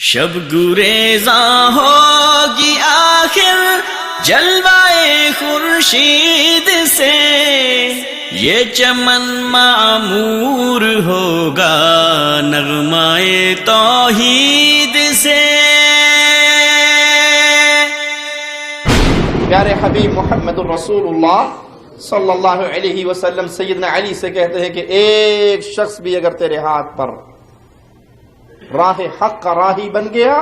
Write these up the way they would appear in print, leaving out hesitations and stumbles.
شب گریزاں ہوگی آخر جلوائے خورشید سے، یہ چمن معمور ہوگا نغمائے توحید سے۔ پیارے حبیب محمد الرسول اللہ صلی اللہ علیہ وسلم سیدنا علی سے کہتے ہیں کہ ایک شخص بھی اگر تیرے ہاتھ پر راہ حق کا راہی بن گیا،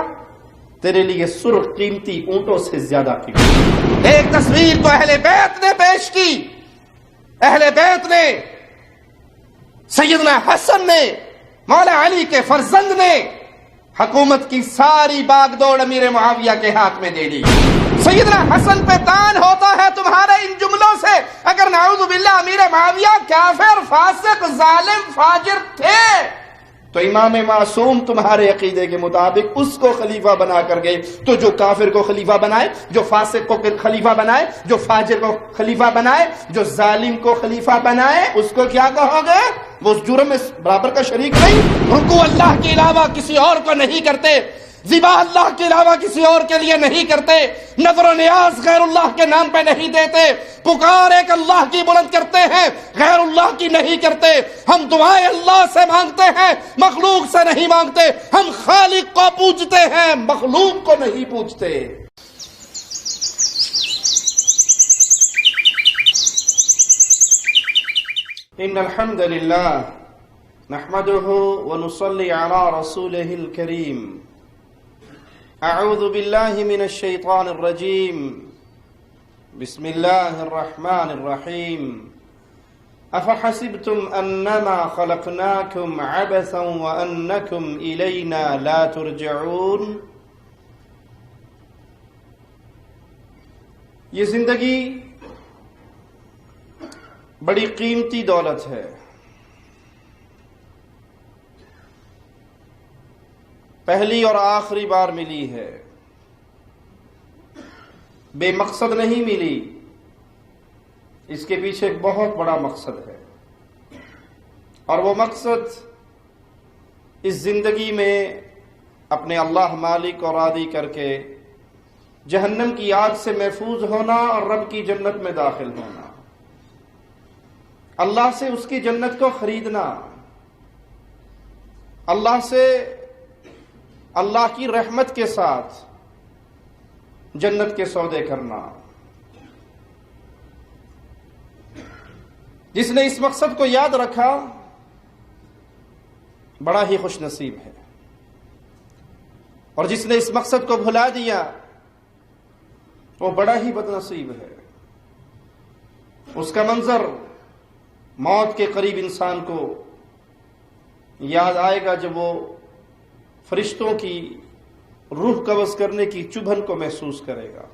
تیرے لیے سرخ قیمتی اونٹوں سے زیادہ قیمتی۔ ایک تصویر کو اہل بیت نے پیش کی، اہل بیت نے، سیدنا حسن نے، مولا علی کے فرزند نے حکومت کی ساری باغ دوڑ امیر معاویہ کے ہاتھ میں دے دی۔ سیدنا حسن پہ تان ہوتا ہے تمہارے ان جملوں سے، اگر نعوذ باللہ امیر معاویہ کافر، فاسق، ظالم، فاجر تھے تو امام معصوم تمہارے عقیدے کے مطابق اس کو خلیفہ بنا کر گئے، تو جو کافر کو خلیفہ بنائے، جو فاسق کو خلیفہ بنائے، جو فاجر کو خلیفہ بنائے، جو ظالم کو خلیفہ بنائے، اس کو کیا کہو گے؟ وہ اس جرم میں برابر کا شریک نہیں؟ رکوع اللہ کے علاوہ کسی اور کو نہیں کرتے، ذبح اللہ کے علاوہ کسی اور کے لیے نہیں کرتے، نظر و نیاز غیر اللہ کے نام پہ نہیں دیتے، پکار ایک اللہ کی بلند کرتے ہیں، غیر اللہ کی نہیں کرتے۔ ہم دعائیں اللہ سے مانگتے ہیں، مخلوق سے نہیں مانگتے۔ ہم خالق کو پوجتے ہیں، مخلوق کو نہیں پوجتے۔ ان الحمد للہ نحمده ونصلي على رسوله الكريم۔ اعوذ باللہ من الشیطان الرجیم، بسم اللہ الرحمن الرحیم۔ افحسبتم انما خلقناکم عبثا وانکم الینا لا ترجعون۔ یہ زندگی بڑی قیمتی دولت ہے، پہلی اور آخری بار ملی ہے، بے مقصد نہیں ملی، اس کے پیچھے ایک بہت بڑا مقصد ہے، اور وہ مقصد اس زندگی میں اپنے اللہ مالک کو راضی کر کے جہنم کی آگ سے محفوظ ہونا اور رب کی جنت میں داخل ہونا، اللہ سے اس کی جنت کو خریدنا، اللہ سے اللہ کی رحمت کے ساتھ جنت کے سودے کرنا۔ جس نے اس مقصد کو یاد رکھا بڑا ہی خوش نصیب ہے، اور جس نے اس مقصد کو بھلا دیا وہ بڑا ہی بد نصیب ہے۔ اس کا منظر موت کے قریب انسان کو یاد آئے گا جب وہ فرشتوں کی روح قبض کرنے کی چبھن کو محسوس کرے گا،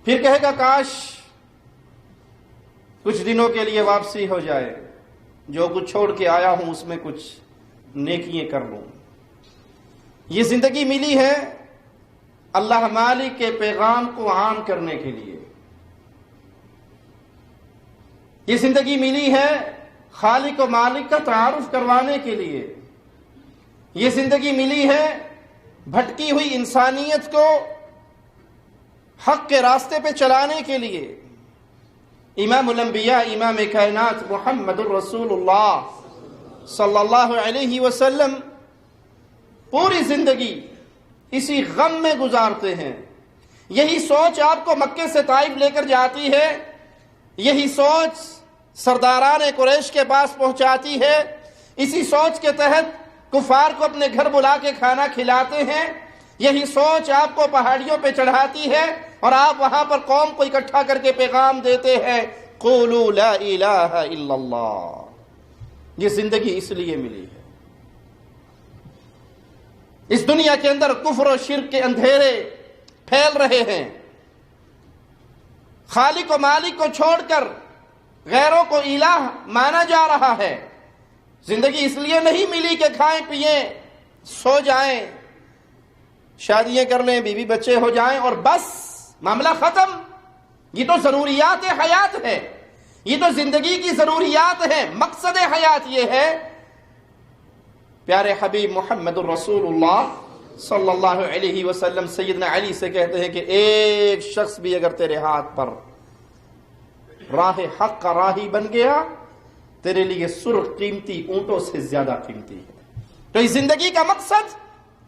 پھر کہے گا کاش کچھ دنوں کے لیے واپسی ہو جائے، جو کچھ چھوڑ کے آیا ہوں اس میں کچھ نیکیاں کر لوں۔ یہ زندگی ملی ہے اللہ مالک کے پیغام کو عام کرنے کے لیے، یہ زندگی ملی ہے خالق و مالک کا تعارف کروانے کے لیے، یہ زندگی ملی ہے بھٹکی ہوئی انسانیت کو حق کے راستے پہ چلانے کے لیے۔ امام الانبیاء، امام کائنات محمد الرسول اللہ صلی اللہ علیہ وسلم پوری زندگی اسی غم میں گزارتے ہیں۔ یہی سوچ آپ کو مکے سے طائف لے کر جاتی ہے، یہی سوچ سرداران قریش کے پاس پہنچاتی ہے، اسی سوچ کے تحت کفار کو اپنے گھر بلا کے کھانا کھلاتے ہیں، یہی سوچ آپ کو پہاڑیوں پہ چڑھاتی ہے اور آپ وہاں پر قوم کو اکٹھا کر کے پیغام دیتے ہیں قولوا لا الہ الا اللہ۔ یہ زندگی اس لیے ملی ہے۔ اس دنیا کے اندر کفر و شرک کے اندھیرے پھیل رہے ہیں، خالق و مالک کو چھوڑ کر غیروں کو الہ مانا جا رہا ہے۔ زندگی اس لیے نہیں ملی کہ کھائیں پیئیں، سو جائیں، شادیاں کر لیں، بیوی بچے ہو جائیں اور بس معاملہ ختم۔ یہ تو ضروریات حیات ہے، یہ تو زندگی کی ضروریات ہے۔ مقصد حیات یہ ہے پیارے حبیب محمد الرسول اللہ صلی اللہ علیہ وسلم سیدنا علی سے کہتے ہیں کہ ایک شخص بھی اگر تیرے ہاتھ پر راہ حق کا راہی بن گیا تیرے لیے سرخ قیمتی اونٹوں سے زیادہ قیمتی ہے۔ تو اس زندگی کا مقصد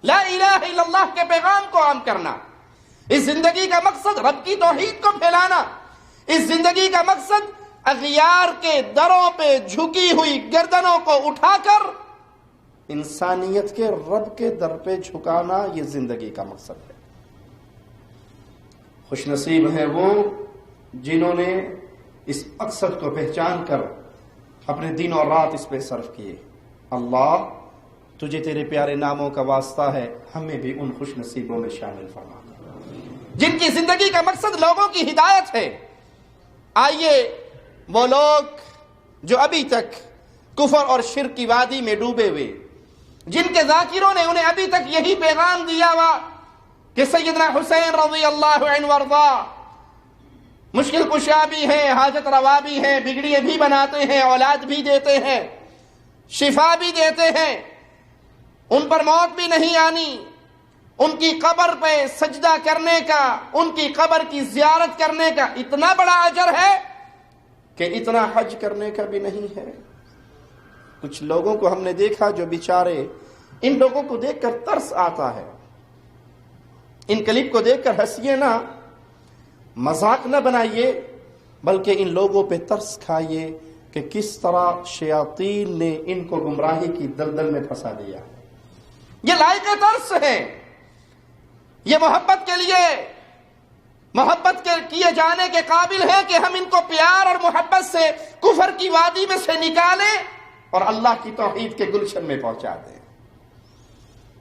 لا الہ الا اللہ کے پیغام کو عام کرنا، اس زندگی کا مقصد رب کی توحید کو پھیلانا، اس زندگی کا مقصد اغیار کے دروں پہ جھکی ہوئی گردنوں کو اٹھا کر انسانیت کے رب کے در پہ جھکانا، یہ زندگی کا مقصد ہے۔ خوش نصیب ہیں وہ جنہوں نے اس مقصد کو پہچان کر اپنے دن اور رات اس پہ صرف کیے۔ اللہ تجھے تیرے پیارے ناموں کا واسطہ ہے، ہمیں بھی ان خوش نصیبوں میں شامل فرما جن کی زندگی کا مقصد لوگوں کی ہدایت ہے۔ آئیے وہ لوگ جو ابھی تک کفر اور شرک کی وادی میں ڈوبے ہوئے، جن کے ذاکروں نے انہیں ابھی تک یہی پیغام دیا ہوا کہ سیدنا حسین رضی اللہ عنہ وارضا مشکل کشا بھی ہیں، حاجت روا بھی ہیں، بگڑیے بھی بناتے ہیں، اولاد بھی دیتے ہیں، شفا بھی دیتے ہیں، ان پر موت بھی نہیں آنی، ان کی قبر پہ سجدہ کرنے کا، ان کی قبر کی زیارت کرنے کا اتنا بڑا اجر ہے کہ اتنا حج کرنے کا بھی نہیں ہے۔ کچھ لوگوں کو ہم نے دیکھا جو بیچارے، ان لوگوں کو دیکھ کر ترس آتا ہے، ان کلپ کو دیکھ کر ہنسیے نہ، مذاق نہ بنائیے، بلکہ ان لوگوں پہ ترس کھائیے کہ کس طرح شیاطین نے ان کو گمراہی کی دلدل میں پھنسا دیا۔ یہ لائق ترس ہے، یہ محبت کے لیے، محبت کے کیے جانے کے قابل ہے کہ ہم ان کو پیار اور محبت سے کفر کی وادی میں سے نکالیں اور اللہ کی توحید کے گلشن میں پہنچا دیں۔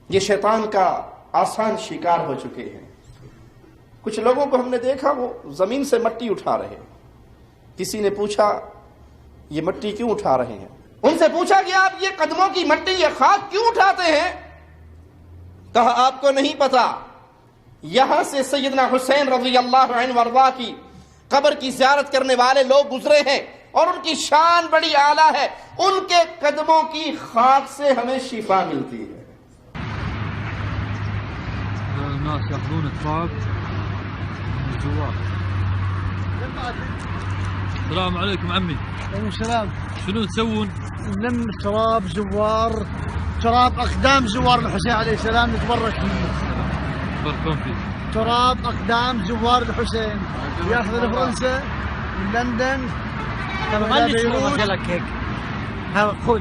یہ شیطان کا آسان شکار ہو چکے ہیں۔ کچھ لوگوں کو ہم نے دیکھا وہ زمین سے مٹی اٹھا رہے ہیں۔ کسی نے پوچھا یہ مٹی کیوں اٹھا رہے ہیں؟ ان سے پوچھا کہ آپ یہ قدموں کی مٹی، یہ خاک کیوں اٹھاتے ہیں؟ کہا آپ کو نہیں پتا، یہاں سے سیدنا حسین رضی اللہ عنہ وارضا کی قبر کی زیارت کرنے والے لوگ گزرے ہیں اور ان کی شان بڑی اعلیٰ ہے، ان کے قدموں کی خاک سے ہمیں شفا ملتی ہے۔ الناس ياخذون التراب من الزوار. السلام عليكم عمي. عليكم السلام. شنو تسوون؟ نلم تراب زوار، تراب أقدام زوار الحسين عليه السلام نتبرك فيه. تبركون فيه. تراب أقدام زوار الحسين ياخذ لفرنسا من لندن. ما لي صورة مجلك هيك. ها خذ.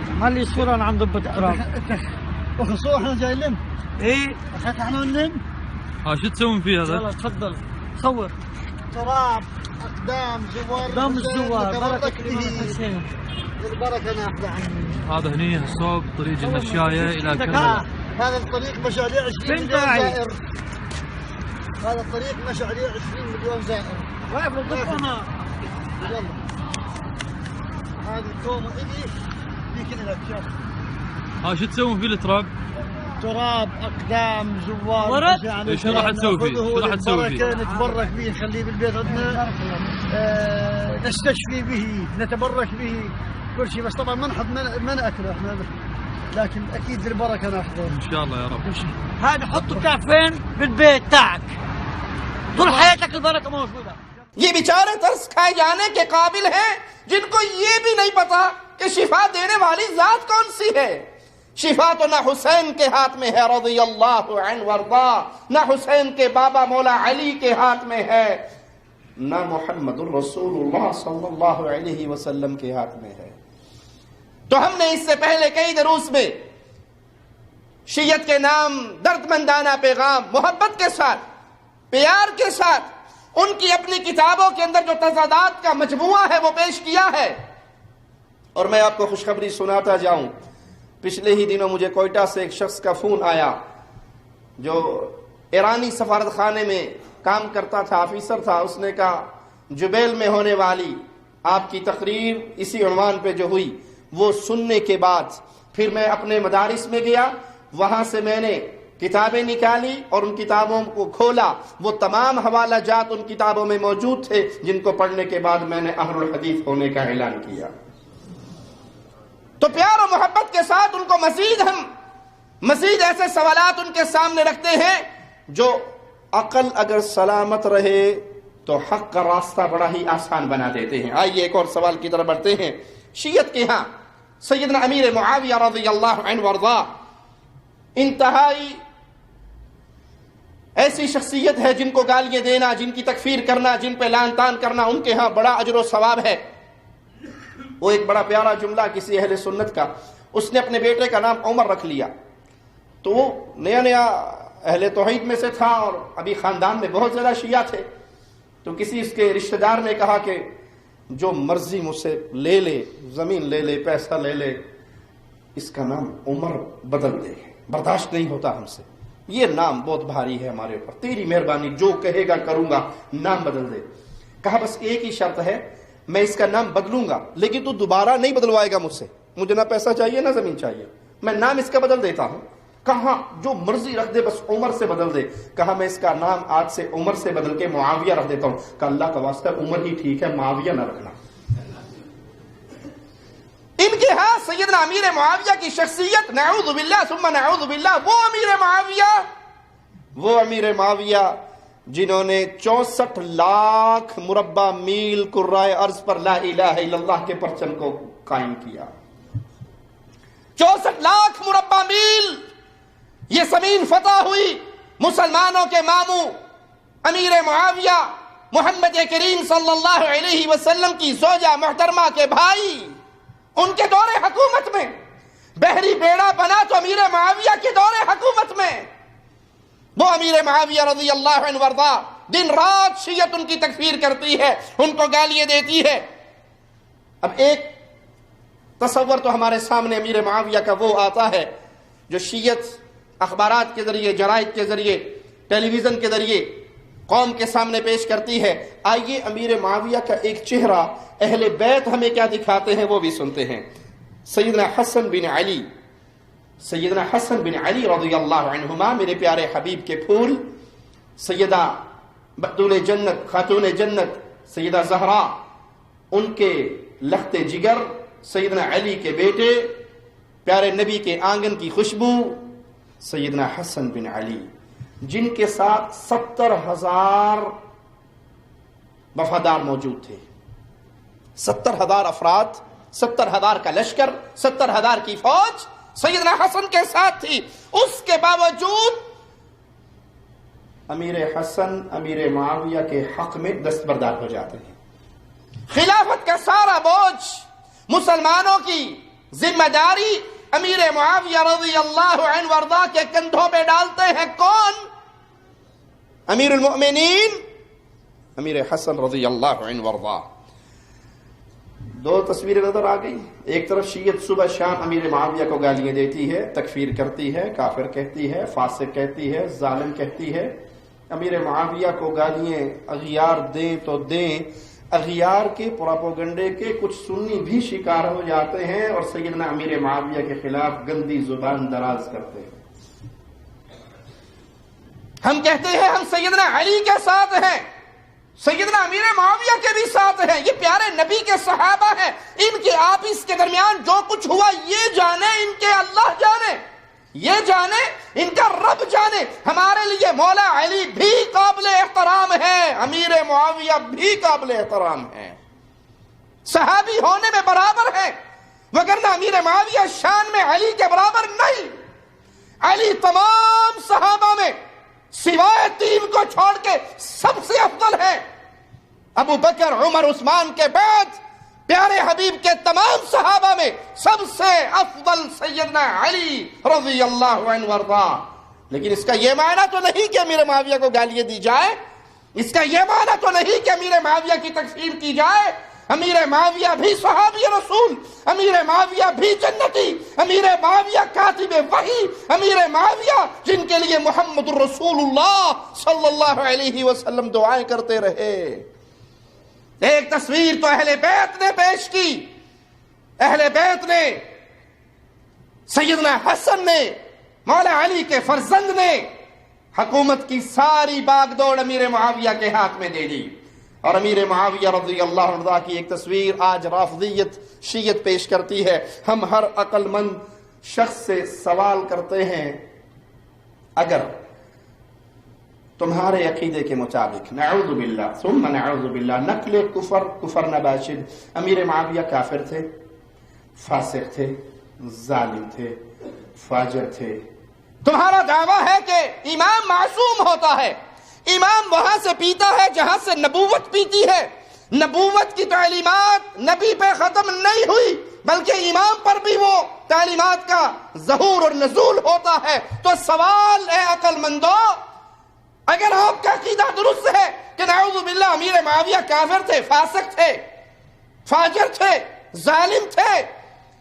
ما لي صورة أنا عم ضبط تراب. أخذ صورة إحنا جاي نلم. إيه. أخذت إحنا نلم. ها شو تسوون فيه هذا؟ يلا تفضل صور. تراب أقدام زوار قدام الزوار نتبرك بركة الحسين. البركة ناخذ عني. هذا هني الصوب طريق المشاية إلى كربلاء. هذا الطريق مشى عليه 20 مليون زائر. هذا الطريق مشى عليه 20 مليون زائر. واقف بالضبط. يلا هذه الكومة إلي في كذا لك. ها شو تسوون فيه التراب؟ تراب أقدام زوار. ورد؟ يعني شو راح تسوي فيه؟ شو راح تسوي فيه؟ نتبرك به، نخليه بالبيت عندنا، نستشفي به، نتبرك به، كل شيء. بس طبعا ما نأكله احنا، لكن أكيد البركة ناخذه إن شاء الله يا رب. هذا حطه كافين بالبيت تاعك طول حياتك البركة موجودة. یہ بیچارے ترس کھائے جانے کے قابل ہیں جن کو یہ بھی نہیں پتا کہ شفا دینے والی ذات کون سی ہے۔ شفا تو نہ حسین کے ہاتھ میں ہے رضی اللہ عنہ وارضا، نہ حسین کے بابا مولا علی کے ہاتھ میں ہے، نہ محمد الرسول اللہ صلی اللہ علیہ وسلم کے ہاتھ میں ہے۔ تو ہم نے اس سے پہلے کئی دروس میں شیعت کے نام درد مندانہ پیغام محبت کے ساتھ، پیار کے ساتھ، ان کی اپنی کتابوں کے اندر جو تضادات کا مجموعہ ہے وہ پیش کیا ہے۔ اور میں آپ کو خوشخبری سناتا جاؤں، پچھلے ہی دنوں مجھے کوئٹہ سے ایک شخص کا فون آیا جو ایرانی سفارت خانے میں کام کرتا تھا، آفیسر تھا۔ اس نے کہا جبیل میں ہونے والی آپ کی تقریر اسی عنوان پہ جو ہوئی وہ سننے کے بعد پھر میں اپنے مدارس میں گیا، وہاں سے میں نے کتابیں نکالی اور ان کتابوں کو کھولا، وہ تمام حوالہ جات ان کتابوں میں موجود تھے جن کو پڑھنے کے بعد میں نے اہل الحدیث ہونے کا اعلان کیا۔ تو پیار و محبت کے ساتھ ان کو مزید ہم مزید ایسے سوالات ان کے سامنے رکھتے ہیں جو عقل اگر سلامت رہے تو حق کا راستہ بڑا ہی آسان بنا دیتے ہیں. آئیے ایک اور سوال کی طرف بڑھتے ہیں. شیعت کے ہاں سیدنا امیر معاویہ رضی اللہ عنہ وارضا انتہائی ایسی شخصیت ہے جن کو گالیاں دینا، جن کی تکفیر کرنا، جن پہ لعن طعن کرنا ان کے ہاں بڑا اجر و ثواب ہے. وہ ایک بڑا پیارا جملہ کسی اہل سنت کا، اس نے اپنے بیٹے کا نام عمر رکھ لیا. تو وہ نیا نیا اہل توحید میں سے تھا اور ابھی خاندان میں بہت زیادہ شیعہ تھے. تو کسی اس کے رشتہ دار نے کہا کہ جو مرضی مجھ سے لے لے، زمین لے لے، پیسہ لے لے، اس کا نام عمر بدل دے، برداشت نہیں ہوتا ہم سے، یہ نام بہت بھاری ہے ہمارے اوپر، تیری مہربانی جو کہے گا کروں گا، نام بدل دے. کہا بس ایک ہی شرط ہے، میں اس کا نام بدلوں گا لیکن تو دوبارہ نہیں بدلوائے گا مجھ سے، مجھے نہ پیسہ چاہیے نہ زمین چاہیے، میں نام اس کا بدل دیتا ہوں. کہا جو مرضی رکھ دے بس عمر سے بدل دے. کہا میں اس کا نام آج سے عمر سے بدل کے معاویہ رکھ دیتا ہوں. کہ اللہ کا واسطہ عمر ہی ٹھیک ہے، معاویہ نہ رکھنا. ان کے ہاں سیدنا امیر معاویہ کی شخصیت، نعوذ باللہ ثم نعوذ باللہ، وہ امیر معاویہ جنہوں نے 64 لاکھ مربع میل کرۂ ارض پر لا الہ الا اللہ کے پرچم کو قائم کیا. 64 لاکھ مربع میل یہ زمین فتح ہوئی مسلمانوں کے ماموں امیر معاویہ محمد کریم صلی اللہ علیہ وسلم کی زوجہ محترمہ کے بھائی ان کے دور حکومت میں. بحری بیڑا بنا تو امیر معاویہ کے دور حکومت میں. وہ امیر معاویہ رضی اللہ عنہ وارضا دن رات شیعت ان کی تکفیر کرتی ہے، ان کو گالیاں دیتی ہے. اب ایک تصور تو ہمارے سامنے امیر معاویہ کا وہ آتا ہے جو شیعت اخبارات کے ذریعے، جرائد کے ذریعے، ٹیلی ویژن کے ذریعے قوم کے سامنے پیش کرتی ہے. آئیے امیر معاویہ کا ایک چہرہ اہل بیت ہمیں کیا دکھاتے ہیں وہ بھی سنتے ہیں. سیدنا حسن بن علی رضی اللہ عنہما، میرے پیارے حبیب کے پھول، سیدہ بطول جنت، خاتون جنت سیدہ زہرا، ان کے لخت جگر، سیدنا علی کے بیٹے، پیارے نبی کے آنگن کی خوشبو سیدنا حسن بن علی، جن کے ساتھ 70,000 وفادار موجود تھے. 70,000 افراد، 70,000 کا لشکر، 70,000 کی فوج سیدنا حسن کے ساتھ تھی. اس کے باوجود امیر حسن امیر معاویہ کے حق میں دستبردار ہو جاتے ہیں. خلافت کا سارا بوجھ، مسلمانوں کی ذمہ داری امیر معاویہ رضی اللہ عنہ وارضا کے کندھوں پہ ڈالتے ہیں. کون؟ امیر المؤمنین امیر حسن رضی اللہ عنہ وارضا. دو تصویریں نظر آ گئی. ایک طرف شیعت صبح شام امیر معاویہ کو گالیاں دیتی ہے، تکفیر کرتی ہے، کافر کہتی ہے، فاسق کہتی ہے، ظالم کہتی ہے. امیر معاویہ کو گالیاں اغیار دیں تو دیں، اغیار کے پروپیگنڈے کے کچھ سنی بھی شکار ہو جاتے ہیں اور سیدنا امیر معاویہ کے خلاف گندی زبان دراز کرتے ہیں. ہم کہتے ہیں ہم سیدنا علی کے ساتھ ہیں، سیدنا امیر معاویہ کے بھی ساتھ ہیں، یہ پیارے نبی کے صحابہ ہیں. ان کے آپس کے درمیان جو کچھ ہوا یہ جانے، ان کے اللہ جانے، یہ جانے ان کا رب جانے. ہمارے لیے مولا علی بھی قابل احترام ہے، امیر معاویہ بھی قابل احترام ہے، صحابی ہونے میں برابر ہے، وگرنہ امیر معاویہ شان میں علی کے برابر نہیں. علی تمام صحابہ میں سوائے 3 کو چھوڑ کے سب سے افضل ہے. ابو بکر، عمر، عثمان کے بعد پیارے حبیب کے تمام صحابہ میں سب سے افضل سیدنا علی رضی اللہ عنہ وارضا. لیکن اس کا یہ معنی تو نہیں کہ امیر معاویہ کو گالیاں دی جائے، اس کا یہ معنی تو نہیں کہ امیر معاویہ کی تکفیر کی جائے. امیر معاویہ بھی صحابی رسول، امیر معاویہ بھی جنتی، امیر معاویہ کاتب وحی، امیر معاویہ جن کے لیے محمد الرسول اللہ صلی اللہ علیہ وسلم دعائیں کرتے رہے. ایک تصویر تو اہل بیت نے پیش کی، اہل بیت نے، سیدنا حسن نے، مولا علی کے فرزند نے حکومت کی ساری باغ دوڑ امیر معاویہ کے ہاتھ میں دے دی. اور امیر معاویہ رضی اللہ عنہ کی ایک تصویر آج رافضیت شیعت پیش کرتی ہے. ہم ہر عقل مند شخص سے سوال کرتے ہیں اگر تمہارے عقیدے کے مطابق نعوذ باللہ ثم نعوذ باللہ نقل کفر نباشد امیر معاویہ کافر تھے، فاسق تھے، ظالم تھے، فاجر تھے، تمہارا دعویٰ ہے کہ امام معصوم ہوتا ہے، امام وہاں سے پیتا ہے جہاں سے نبوت پیتی ہے، نبوت کی تعلیمات نبی پہ ختم نہیں ہوئی بلکہ امام پر بھی وہ تعلیمات کا ظہور اور نزول ہوتا ہے۔ تو سوال اے عقل مندو، اگر آپ کا عقیدہ درست ہے کہ نعوذ باللہ امیر معاویہ کافر تھے، فاسق تھے، فاجر تھے، ظالم تھے،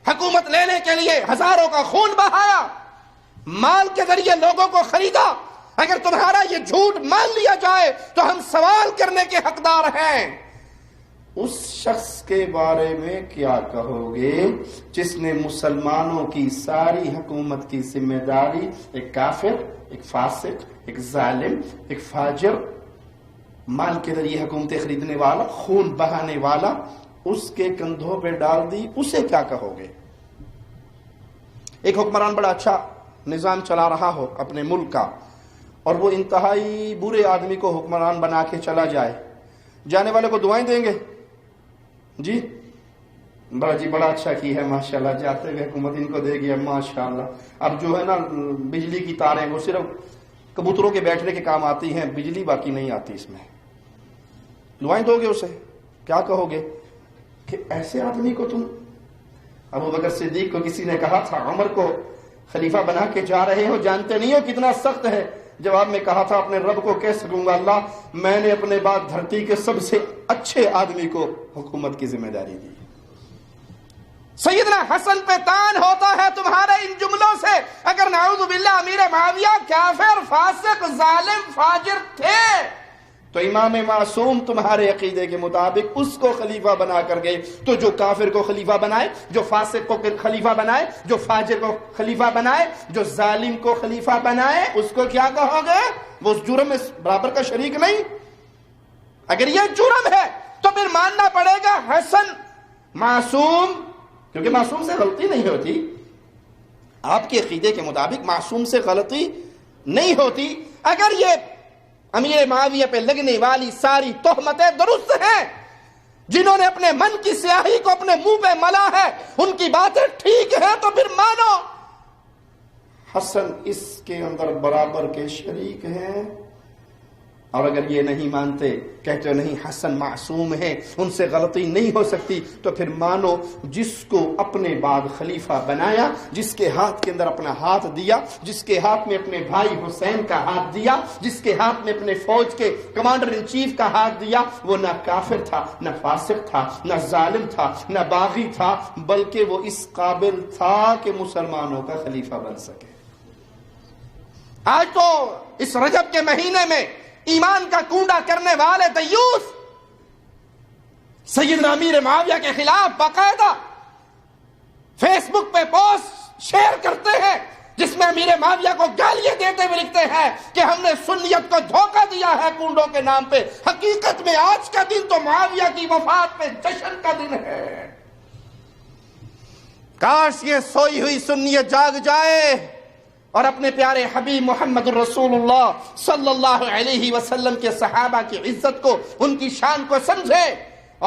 حکومت لینے کے لیے ہزاروں کا خون بہایا، مال کے ذریعے لوگوں کو خریدا، اگر تمہارا یہ جھوٹ مان لیا جائے تو ہم سوال کرنے کے حقدار ہیں۔ اس شخص کے بارے میں کیا کہو گے جس نے مسلمانوں کی ساری حکومت کی ذمہ داری ایک کافر، ایک فاسق، ایک ظالم، ایک فاجر، مال کے ذریعے حکومتیں خریدنے والا، خون بہانے والا، اس کے کندھوں پہ ڈال دی؟ اسے کیا کہو گے؟ ایک حکمران بڑا اچھا نظام چلا رہا ہو اپنے ملک کا اور وہ انتہائی برے آدمی کو حکمران بنا کے چلا جائے، جانے والے کو دعائیں دیں گے؟ جی بڑا اچھا کی ہے ماشاءاللہ، جاتے ہوئے حکومت ان کو دے گی ماشاءاللہ۔ اب جو ہے نا بجلی کی تاریں وہ صرف کبوتروں کے بیٹھنے کے کام آتی ہیں، بجلی باقی نہیں آتی، اس میں دعائیں دو گے اسے؟ کیا کہو گے کہ ایسے آدمی کو تم؟ ابو بکر صدیق کو کسی نے کہا تھا عمر کو خلیفہ بنا کے جا رہے ہو، جانتے نہیں ہو کتنا سخت ہے؟ جواب میں کہا تھا اپنے رب کو کہہ سکوں گا اللہ میں نے اپنے بعد دھرتی کے سب سے اچھے آدمی کو حکومت کی ذمہ داری دی۔ سیدنا حسن پہ تان ہوتا ہے تمہارے ان جملوں سے، اگر نعوذ باللہ امیر معاویہ کافر، فاسق، ظالم، فاجر تھے تو امام معصوم تمہارے عقیدے کے مطابق اس کو خلیفہ بنا کر گئے، تو جو کافر کو خلیفہ بنائے، جو فاسق کو خلیفہ بنائے، جو فاجر کو خلیفہ بنائے، جو ظالم کو خلیفہ بنائے، اس کو کیا کہو گے؟ وہ اس جرم میں برابر کا شریک نہیں؟ اگر یہ جرم ہے تو پھر ماننا پڑے گا حسن معصوم، کیونکہ معصوم سے غلطی نہیں ہوتی، آپ کے عقیدے کے مطابق معصوم سے غلطی نہیں ہوتی۔ اگر یہ امیر معاویہ پہ لگنے والی ساری تہمتیں درست ہیں، جنہوں نے اپنے من کی سیاہی کو اپنے منہ پہ ملا ہے، ان کی باتیں ٹھیک ہیں تو پھر مانو حسن اس کے اندر برابر کے شریک ہیں۔ اور اگر یہ نہیں مانتے، کہتے نہیں حسن معصوم ہے، ان سے غلطی نہیں ہو سکتی، تو پھر مانو جس کو اپنے بعد خلیفہ بنایا، جس کے ہاتھ کے اندر اپنا ہاتھ دیا، جس کے ہاتھ میں اپنے بھائی حسین کا ہاتھ دیا، جس کے ہاتھ میں اپنے فوج کے کمانڈر ان چیف کا ہاتھ دیا، وہ نہ کافر تھا، نہ فاسق تھا، نہ ظالم تھا، نہ باغی تھا، بلکہ وہ اس قابل تھا کہ مسلمانوں کا خلیفہ بن سکے۔ آج تو اس رجب کے مہینے میں ایمان کا کونڈا کرنے والے دیوس سیدنا امیر معاویہ کے خلاف باقاعدہ فیس بک پہ پوسٹ شیئر کرتے ہیں جس میں امیر معاویہ کو گالیاں دیتے ہوئے لکھتے ہیں کہ ہم نے سنیت کو دھوکہ دیا ہے کونڈوں کے نام پہ۔ حقیقت میں آج کا دن تو معاویہ کی وفات پہ جشن کا دن ہے۔ کاش یہ سوئی ہوئی سنیت جاگ جائے اور اپنے پیارے حبیب محمد الرسول اللہ صلی اللہ علیہ وسلم کے صحابہ کی عزت کو، ان کی شان کو سمجھے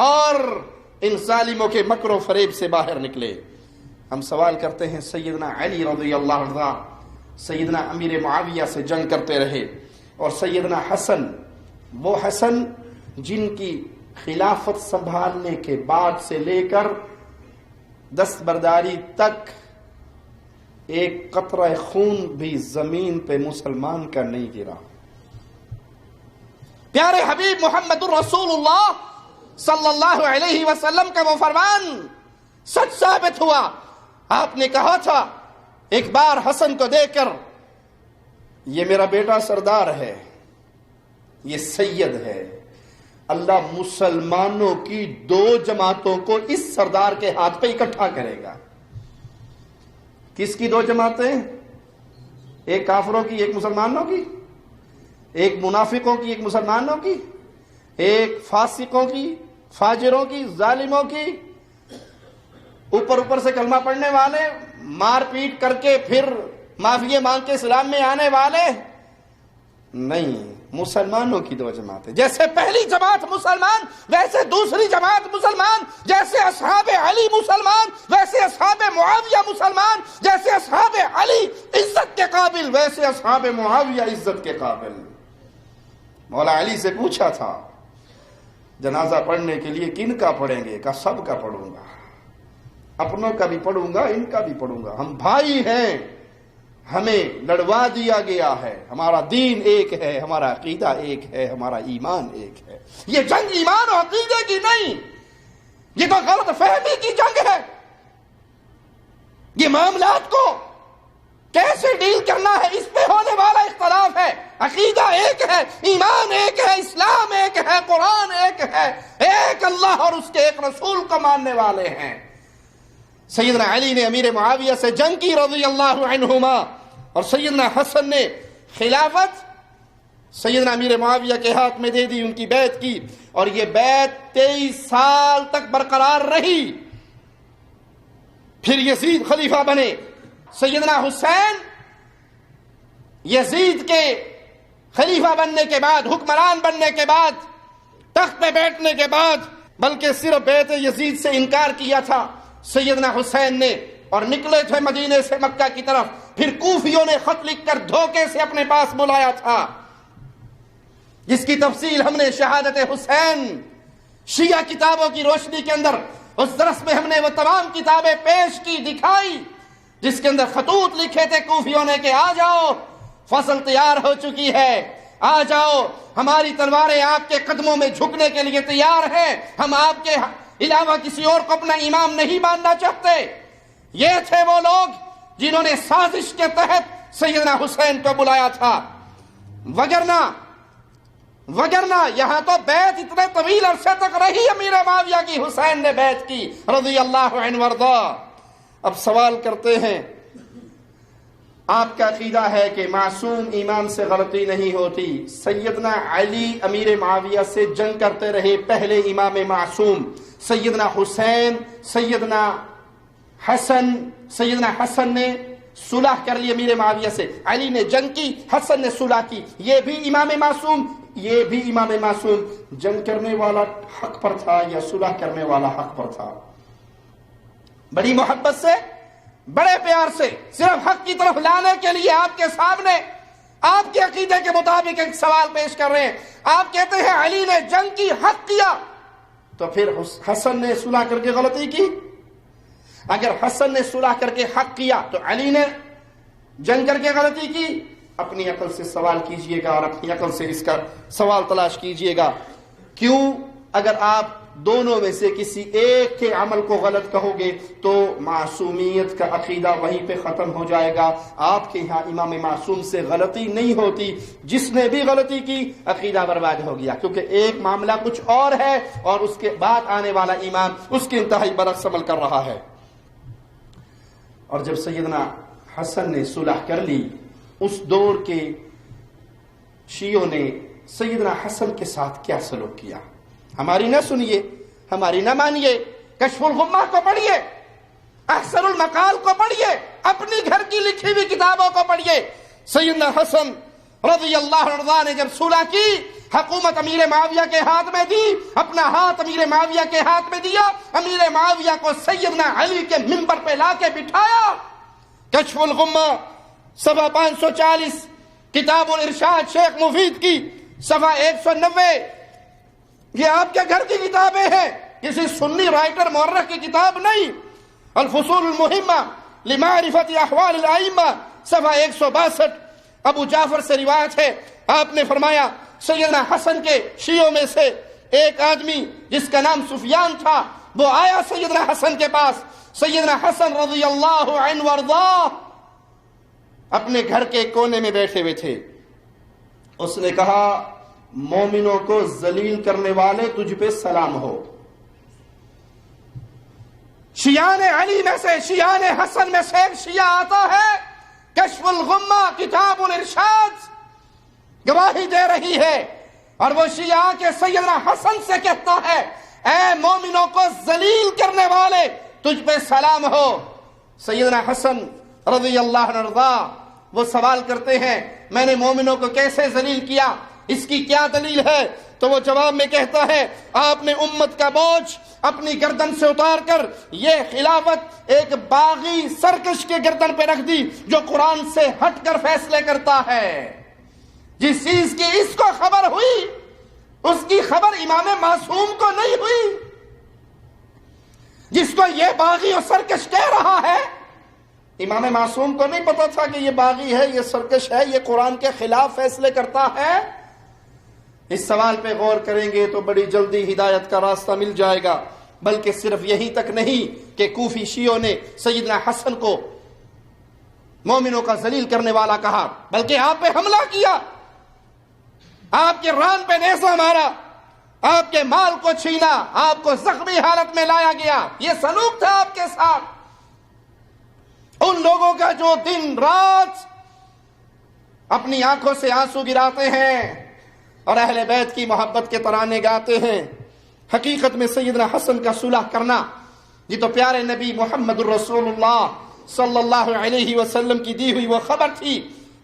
اور ان ظالموں کے مکر و فریب سے باہر نکلے۔ ہم سوال کرتے ہیں سیدنا علی رضی اللہ عنہ سیدنا امیر معاویہ سے جنگ کرتے رہے، اور سیدنا حسن، وہ حسن جن کی خلافت سنبھالنے کے بعد سے لے کر دستبرداری تک ایک قطرہ خون بھی زمین پہ مسلمان کا نہیں گرا۔ پیارے حبیب محمد الرسول اللہ صلی اللہ علیہ وسلم کا وہ فرمان سچ ثابت ہوا۔ آپ نے کہا تھا ایک بار حسن کو دیکھ کر، یہ میرا بیٹا سردار ہے، یہ سید ہے، اللہ مسلمانوں کی دو جماعتوں کو اس سردار کے ہاتھ پہ اکٹھا کرے گا۔ کس کی دو جماعتیں؟ ایک کافروں کی، ایک مسلمانوں کی، ایک منافقوں کی، ایک مسلمانوں کی، ایک فاسقوں کی، فاجروں کی، ظالموں کی، اوپر سے کلمہ پڑھنے والے مار پیٹ کر کے پھر معافی مانگ کے اسلام میں آنے والے نہیں، مسلمانوں کی دو جماعتیں، جیسے پہلی جماعت مسلمان ویسے دوسری جماعت مسلمان، جیسے اصحاب علی مسلمان ویسے اصحاب معاویہ مسلمان، جیسے اصحاب علی عزت کے قابل ویسے اصحاب معاویہ عزت کے قابل۔ مولا علی سے پوچھا تھا جنازہ پڑھنے کے لیے کن کا پڑھیں گے؟ کہا سب کا پڑھوں گا، اپنوں کا بھی پڑھوں گا، ان کا بھی پڑھوں گا، ہم بھائی ہیں، ہمیں لڑوا دیا گیا ہے، ہمارا دین ایک ہے، ہمارا عقیدہ ایک ہے، ہمارا ایمان ایک ہے۔ یہ جنگ ایمان اور عقیدے کی نہیں، یہ تو غلط فہمی کی جنگ ہے۔ یہ معاملات کو کیسے ڈیل کرنا ہے اس پہ ہونے والا اختلاف ہے۔ عقیدہ ایک ہے، ایمان ایک ہے، اسلام ایک ہے، قرآن ایک ہے، ایک اللہ اور اس کے ایک رسول کو ماننے والے ہیں۔ سیدنا علی نے امیر معاویہ سے جنگ کی رضی اللہ عنہما، اور سیدنا حسن نے خلافت سیدنا امیر معاویہ کے ہاتھ میں دے دی، ان کی بیعت کی، اور یہ بیعت 23 سال تک برقرار رہی۔ پھر یزید خلیفہ بنے، سیدنا حسین یزید کے خلیفہ بننے کے بعد، حکمران بننے کے بعد، تخت پہ بیٹھنے کے بعد، بلکہ صرف بیعت یزید سے انکار کیا تھا سیدنا حسین نے، اور نکلے تھے مدینے سے مکہ کی طرف، پھر کوفیوں نے خط لکھ کر دھوکے سے اپنے پاس بلایا تھا، جس کی تفصیل ہم نے شہادت حسین شیعہ کتابوں کی روشنی کے اندر اس درس میں ہم نے وہ تمام کتابیں پیش کی، دکھائی، جس کے اندر خطوط لکھے تھے کوفیوں نے کہ آ جاؤ، فصل تیار ہو چکی ہے، آ جاؤ، ہماری تلواریں آپ کے قدموں میں جھکنے کے لیے تیار ہیں، ہم آپ کے علاوہ کسی اور کو اپنا امام نہیں ماننا چاہتے۔ یہ تھے وہ لوگ جنہوں نے سازش کے تحت سیدنا حسین کو بلایا تھا، وگرنہ یہاں تو بیعت اتنے طویل عرصے تک رہی امیر معاویہ کی، حسین نے بیعت کی رضی اللہ عنہ وارضا۔ اب سوال کرتے ہیں، آپ کا عقیدہ ہے کہ معصوم ایمان سے غلطی نہیں ہوتی، سیدنا علی امیر معاویہ سے جنگ کرتے رہے، پہلے امام معصوم، سیدنا حسین، سیدنا حسن نے صلح کر لی امیر معاویہ سے، علی نے جنگ کی، حسن نے صلح کی، یہ بھی امام معصوم، جنگ کرنے والا حق پر تھا یا صلح کرنے والا حق پر تھا؟ بڑی محبت سے، بڑے پیار سے، صرف حق کی طرف لانے کے لیے آپ کے سامنے آپ کے عقیدے کے مطابق ایک سوال پیش کر رہے ہیں۔ آپ کہتے ہیں علی نے جنگ کی، حق کیا، تو پھر حسن نے صلح کر کے غلطی کی؟ اگر حسن نے صلح کر کے حق کیا تو علی نے جنگ کر کے غلطی کی؟ اپنی عقل سے سوال کیجئے گا اور اپنی عقل سے اس کا سوال تلاش کیجئے گا۔ کیوں؟ اگر آپ دونوں میں سے کسی ایک کے عمل کو غلط کہو گے تو معصومیت کا عقیدہ وہیں پہ ختم ہو جائے گا۔ آپ کے ہاں امام معصوم سے غلطی نہیں ہوتی، جس نے بھی غلطی کی عقیدہ برباد ہو گیا، کیونکہ ایک معاملہ کچھ اور ہے اور اس کے بعد آنے والا امام اس کے انتہائی برعکس عمل کر رہا ہے۔ اور جب سیدنا حسن نے صلح کر لی، اس دور کے شیعوں نے سیدنا حسن کے ساتھ کیا سلوک کیا؟ ہماری نہ سنیے، ہماری نہ مانیے، کشف الغمہ کو پڑھیے، احسن المقال کو پڑھیے، اپنی گھر کی لکھی ہوئی کتابوں کو پڑھیے۔ سیدنا حسن رضی اللہ عنہ نے جب صلح کی، حکومت امیر معاویہ کے ہاتھ میں دی، اپنا ہاتھ امیر معاویہ کے ہاتھ میں دیا، امیر معاویہ کو سیدنا علی کے منبر پہ لا کے بٹھایا۔ کشف الغمہ صفحہ 540، کتاب الارشاد شیخ مفید کی صفحہ 190، یہ آپ کے گھر کی کتابیں ہیں، کسی سنی رائٹر مورخ کی کتاب نہیں۔ الفصول المہمہ لمعرفت احوال الائمہ صفحہ 162، ابو جعفر سے روایت ہے، آپ نے فرمایا سیدنا حسن کے شیعوں میں سے ایک آدمی جس کا نام سفیان تھا، وہ آیا سیدنا حسن کے پاس۔ سیدنا حسن رضی اللہ عنہ وارضاہ اپنے گھر کے کونے میں بیٹھے ہوئے تھے۔ اس نے کہا، مومنوں کو ذلیل کرنے والے تجھ پہ سلام ہو۔ شیعان علی میں سے، شیعان حسن میں سے ایک شیعہ آتا ہے، کشف الغمہ کتاب الارشاد گواہی دے رہی ہے، اور وہ شیعہ کے سیدنا حسن سے کہتا ہے، اے مومنوں کو ذلیل کرنے والے تجھ پہ سلام ہو۔ سیدنا حسن رضی اللہ عنہ وہ سوال کرتے ہیں میں نے مومنوں کو کیسے ذلیل کیا، اس کی کیا دلیل ہے؟ تو وہ جواب میں کہتا ہے آپ نے امت کا بوجھ اپنی گردن سے اتار کر یہ خلافت ایک باغی سرکش کے گردن پہ رکھ دی جو قرآن سے ہٹ کر فیصلے کرتا ہے۔ جس چیز کی اس کو خبر ہوئی اس کی خبر امام معصوم کو نہیں ہوئی، جس کو یہ باغی اور سرکش کہہ رہا ہے امام معصوم کو نہیں پتا تھا کہ یہ باغی ہے، یہ سرکش ہے، یہ قرآن کے خلاف فیصلے کرتا ہے۔ اس سوال پہ غور کریں گے تو بڑی جلدی ہدایت کا راستہ مل جائے گا۔ بلکہ صرف یہی تک نہیں کہ کوفی شیعوں نے سیدنا حسن کو مومنوں کا ذلیل کرنے والا کہا، بلکہ آپ پہ حملہ کیا، آپ کے ران پہ نیزہ مارا، آپ کے مال کو چھینا، آپ کو زخمی حالت میں لایا گیا۔ یہ سلوک تھا آپ کے ساتھ ان لوگوں کا جو دن رات اپنی آنکھوں سے آنسو گراتے ہیں اور اہل بیت کی محبت کے ترانے گاتے ہیں۔ حقیقت میں سیدنا حسن کا صلح کرنا یہ تو پیارے نبی محمد الرسول اللہ صلی اللہ علیہ وسلم کی دی ہوئی وہ خبر تھی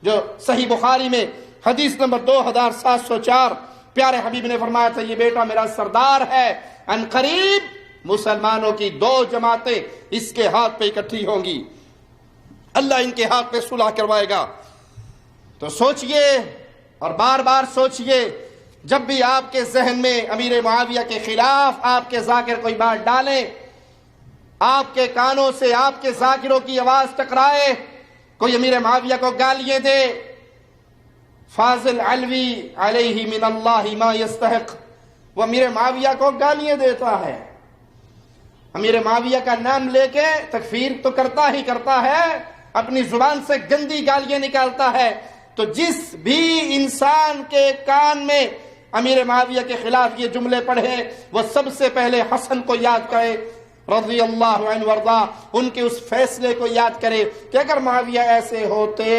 جو صحیح بخاری میں حدیث نمبر 2704 پیارے حبیب نے فرمایا تھا یہ بیٹا میرا سردار ہے، ان قریب مسلمانوں کی 2 جماعتیں اس کے ہاتھ پہ اکٹھی ہوں گی، اللہ ان کے ہاتھ پہ صلح کروائے گا۔ تو سوچئے اور بار بار سوچئے، جب بھی آپ کے ذہن میں امیر معاویہ کے خلاف آپ کے ذاکر کوئی بات ڈالیں، آپ کے کانوں سے آپ کے ذاکروں کی آواز ٹکرائے، کوئی امیر معاویہ کو گالیاں دے، فاضل علوی علیہ من اللہ ما یستحق، وہ امیر معاویہ کو گالیاں دیتا ہے، امیر معاویہ کا نام لے کے تکفیر تو کرتا ہی کرتا ہے، اپنی زبان سے گندی گالیاں نکالتا ہے۔ تو جس بھی انسان کے کان میں امیر معاویہ کے خلاف یہ جملے پڑھے وہ سب سے پہلے حسن کو یاد کرے رضی اللہ عنہ وارضا، ان کے اس فیصلے کو یاد کرے کہ اگر معاویہ ایسے ہوتے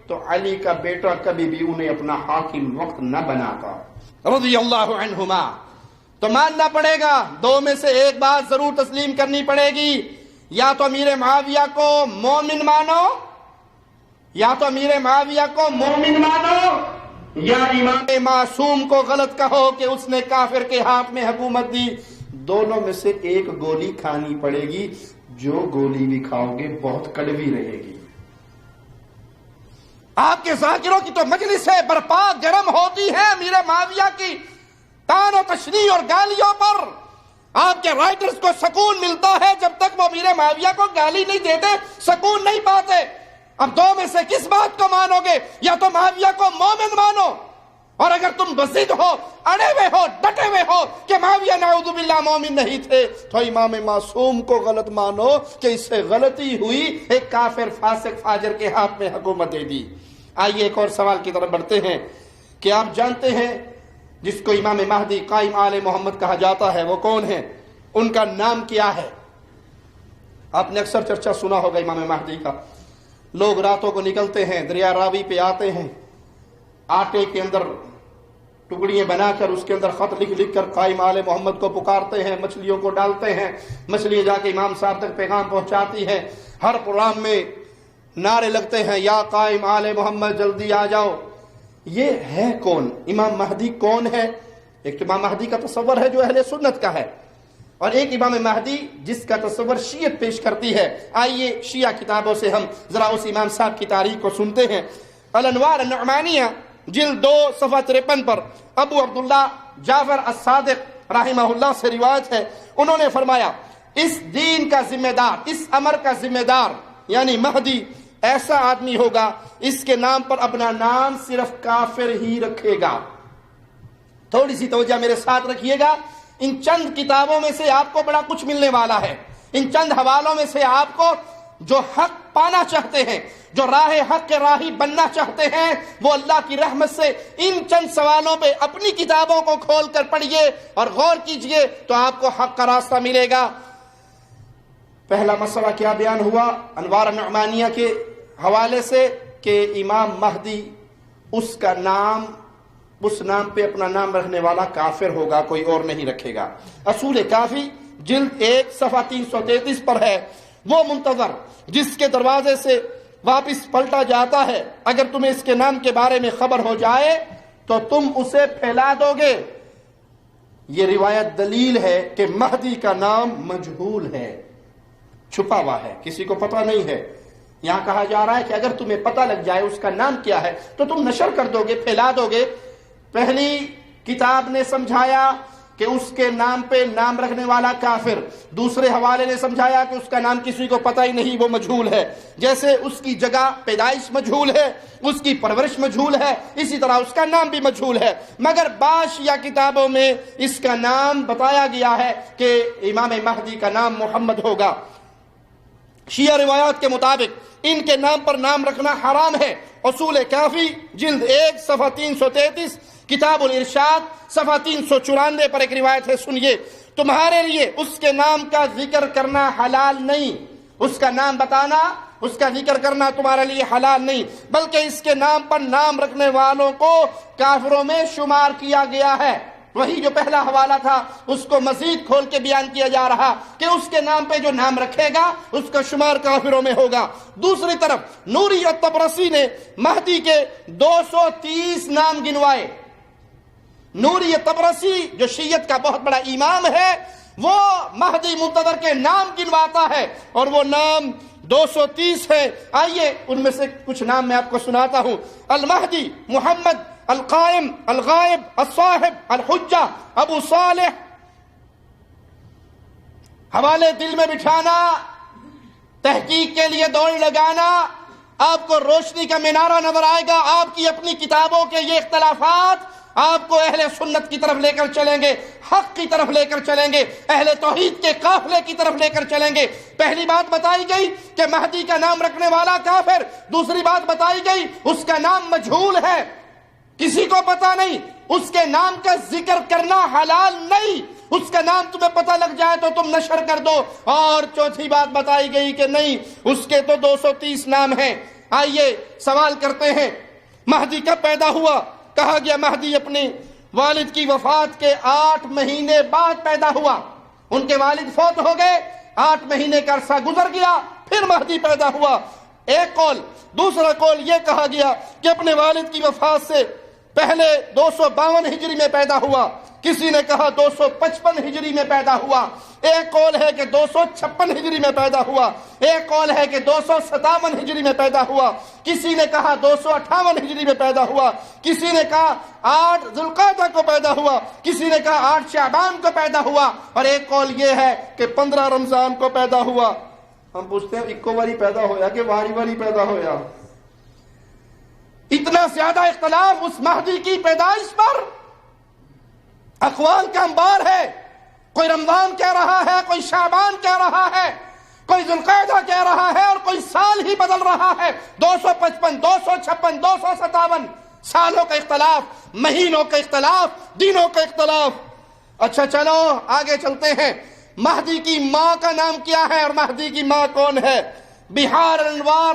تو علی کا بیٹا کبھی بھی انہیں اپنا حاکم وقت نہ بناتا رضی اللہ عنہما۔ تو ماننا پڑے گا، 2 میں سے ایک بات ضرور تسلیم کرنی پڑے گی، یا تو امیر معاویہ کو مومن مانو، یا تو امیر معاویہ کو مومن مانو، یا امام معصوم کو غلط کہو کہ اس نے کافر کے ہاتھ میں حکومت دی۔ دونوں میں سے ایک گولی کھانی پڑے گی، جو گولی بھی کھاؤ گے بہت کڑوی رہے گی۔ آپ کے ذاکروں کی تو مجلسیں برپا گرم ہوتی ہیں امیر معاویہ کی تان و تشریح اور گالیوں پر، آپ کے رائٹرز کو سکون ملتا ہے جب تک وہ امیر معاویہ کو گالی نہیں دیتے سکون نہیں پاتے۔ اب 2 میں سے کس بات کو مانو گے؟ یا تو معاویہ کو مومن مانو، اور اگر تم بزد ہو، اڑے ہوئے ہو، ڈٹے ہوئے ہو کہ معاویہ نعوذ باللہ مومن نہیں تھے، تو امام معصوم کو غلط مانو کہ اس سے غلطی ہوئی، ایک کافر فاسق فاجر کے ہاتھ میں حکومت دے دی۔ آئیے ایک اور سوال کی طرف بڑھتے ہیں کہ آپ جانتے ہیں جس کو امام مہدی قائم آل محمد کہا جاتا ہے وہ کون ہے؟ ان کا نام کیا ہے؟ آپ نے اکثر چرچا سنا ہوگا امام مہدی کا۔ لوگ راتوں کو نکلتے ہیں، دریا راوی پہ آتے ہیں، آٹے کے اندر ٹکڑیاں بنا کر اس کے اندر خط لکھ کر قائم آل محمد کو پکارتے ہیں، مچھلیوں کو ڈالتے ہیں، مچھلی جا کے امام صاحب تک پیغام پہنچاتی ہے۔ ہر پروگرام میں نعرے لگتے ہیں یا قائم آل محمد جلدی آ جاؤ۔ یہ ہے کون؟ امام مہدی کون ہے؟ ایک تو امام مہدی کا تصور ہے جو اہل سنت کا ہے، اور ایک امام مہدی جس کا تصور شیعت پیش کرتی ہے۔ آئیے شیعہ کتابوں سے ہم ذرا اس امام صاحب کی تاریخ کو سنتے ہیں۔ الانوار النعمانیہ جلد 2 صفحہ 53 پر ابو عبداللہ جعفر الصادق رحمہ اللہ سے روایت ہے، انہوں نے فرمایا اس دین کا ذمہ دار، اس امر کا ذمہ دار یعنی مہدی ایسا آدمی ہوگا اس کے نام پر اپنا نام صرف کافر ہی رکھے گا۔ تھوڑی سی توجہ میرے ساتھ رکھیے گا، ان چند کتابوں میں سے آپ کو بڑا کچھ ملنے والا ہے، ان چند حوالوں میں سے آپ کو جو حق پانا چاہتے ہیں، جو راہ حق کے راہی بننا چاہتے ہیں، وہ اللہ کی رحمت سے ان چند سوالوں پہ اپنی کتابوں کو کھول کر پڑھیے اور غور کیجئے تو آپ کو حق کا راستہ ملے گا۔ پہلا مسئلہ کیا بیان ہوا انوار النعمانیہ کے حوالے سے کہ امام مہدی اس کا نام، اس نام پہ اپنا نام رکھنے والا کافر ہوگا، کوئی اور نہیں رکھے گا۔ اصول کافی جلد 1 صفحہ 333 پر ہے، وہ منتظر جس کے دروازے سے واپس پلٹا جاتا ہے، اگر تمہیں اس کے نام کے بارے میں خبر ہو جائے تو تم اسے پھیلا دو گے۔ یہ روایت دلیل ہے کہ مہدی کا نام مجہول ہے، چھپا ہوا ہے، کسی کو پتہ نہیں ہے۔ یہاں کہا جا رہا ہے کہ اگر تمہیں پتہ لگ جائے اس کا نام کیا ہے تو تم نشر کر دو گے، پھیلا دو گے۔ پہلی کتاب نے سمجھایا کہ اس کے نام پہ نام رکھنے والا کافر، دوسرے حوالے نے سمجھایا کہ اس کا نام کسی کو پتہ ہی نہیں، وہ مجہول ہے۔ جیسے اس کی جگہ پیدائش مجہول ہے، اس کی پرورش مجہول ہے، اسی طرح اس کا نام بھی مجہول ہے۔ مگر بعض شیعہ کتابوں میں اس کا نام بتایا گیا ہے کہ امام مہدی کا نام محمد ہوگا۔ شیعہ روایات کے مطابق ان کے نام پر نام رکھنا حرام ہے۔ اصول کافی جلد 1 صفحہ 333، کتاب الارشاد صفحہ 394 پر ایک روایت ہے، سنیے: تمہارے لیے اس کے نام کا ذکر کرنا حلال نہیں، اس کا نام بتانا، اس کا ذکر کرنا تمہارے لیے حلال نہیں، بلکہ اس کے نام پر نام رکھنے والوں کو کافروں میں شمار کیا گیا ہے۔ وہی جو پہلا حوالہ تھا اس کو مزید کھول کے بیان کیا جا رہا کہ اس کے نام پہ جو نام رکھے گا اس کا شمار کافروں میں ہوگا۔ دوسری طرف نوری الطبرسی نے مہدی کے 230 نام گنوائے۔ نوری الطبرسی جو شیعت کا بہت بڑا امام ہے، وہ مہدی منتظر کے نام گنواتا ہے اور وہ نام 230 ہے۔ آئیے ان میں سے کچھ نام میں آپ کو سناتا ہوں: المہدی، محمد، القائم، الغائب، الصاحب، الحجہ، ابو صالح۔ حوالے دل میں بٹھانا، تحقیق کے لیے دوڑ لگانا، آپ کو روشنی کا مینارہ نظر آئے گا۔ آپ کی اپنی کتابوں کے یہ اختلافات آپ کو اہل سنت کی طرف لے کر چلیں گے، حق کی طرف لے کر چلیں گے، اہل توحید کے قافلے کی طرف لے کر چلیں گے۔ پہلی بات بتائی گئی کہ مہدی کا نام رکھنے والا کافر، دوسری بات بتائی گئی اس کا نام مجہول ہے، کسی کو پتہ نہیں، اس کے نام کا ذکر کرنا حلال نہیں، اس کا نام تمہیں پتہ لگ جائے تو تم نشر کر دو۔ اور چوتھی بات بتائی گئی کہ نہیں، اس کے تو 230 نام ہیں۔ آئیے سوال کرتے ہیں، مہدی کب پیدا ہوا؟ کہا گیا مہدی اپنے والد کی وفات کے 8 مہینے بعد پیدا ہوا۔ ان کے والد فوت ہو گئے، 8 مہینے کا عرصہ گزر گیا، پھر مہدی پیدا ہوا، ایک قول۔ دوسرا قول یہ کہا گیا کہ اپنے والد کی وفات سے پہلے 252 ہجری میں پیدا ہوا، کسی نے کہا 255 ہجری میں پیدا ہوا، ایک قول ہے کہ 256 ہجری میں پیدا ہوا، ایک قول ہے کہ 257 ہجری میں پیدا ہوا، کسی نے کہا 258 ہجری میں پیدا ہوا، کسی نے کہا 8 ذوالقعدہ کو پیدا ہوا، کسی نے کہا 8 شعبان کو پیدا ہوا، اور ایک قول یہ ہے کہ 15 رمضان کو پیدا ہوا۔ ہم پوچھتے ہیں اکو واری پیدا ہویا کہ واری واری پیدا ہویا؟ اتنا زیادہ اختلاف اس مہدی کی پیدائش پر، اقوال کا انبار ہے۔ کوئی رمضان کہہ رہا ہے، کوئی شعبان کہہ رہا ہے، کوئی ذوالقعدہ کہہ رہا ہے، اور کوئی سال ہی بدل رہا ہے۔ 255، 256، 257 سالوں کا اختلاف، مہینوں کا اختلاف، دنوں کا اختلاف۔ اچھا چلو آگے چلتے ہیں، مہدی کی ماں کا نام کیا ہے اور مہدی کی ماں کون ہے؟ بہار الانوار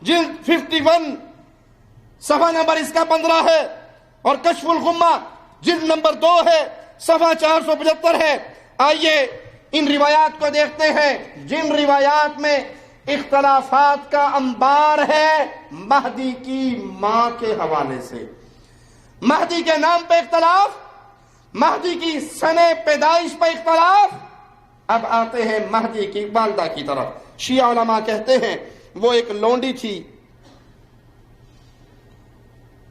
جلد 51 صفحہ نمبر اس کا 15 ہے، اور کشف الغمہ جلد نمبر 2 ہے، صفحہ 475 ہے۔ آئیے ان روایات کو دیکھتے ہیں جن روایات میں اختلافات کا انبار ہے مہدی کی ماں کے حوالے سے۔ مہدی کے نام پہ اختلاف، مہدی کی سن پیدائش پہ اختلاف۔ اب آتے ہیں مہدی کی والدہ کی طرف۔ شیعہ علماء کہتے ہیں وہ ایک لونڈی تھی،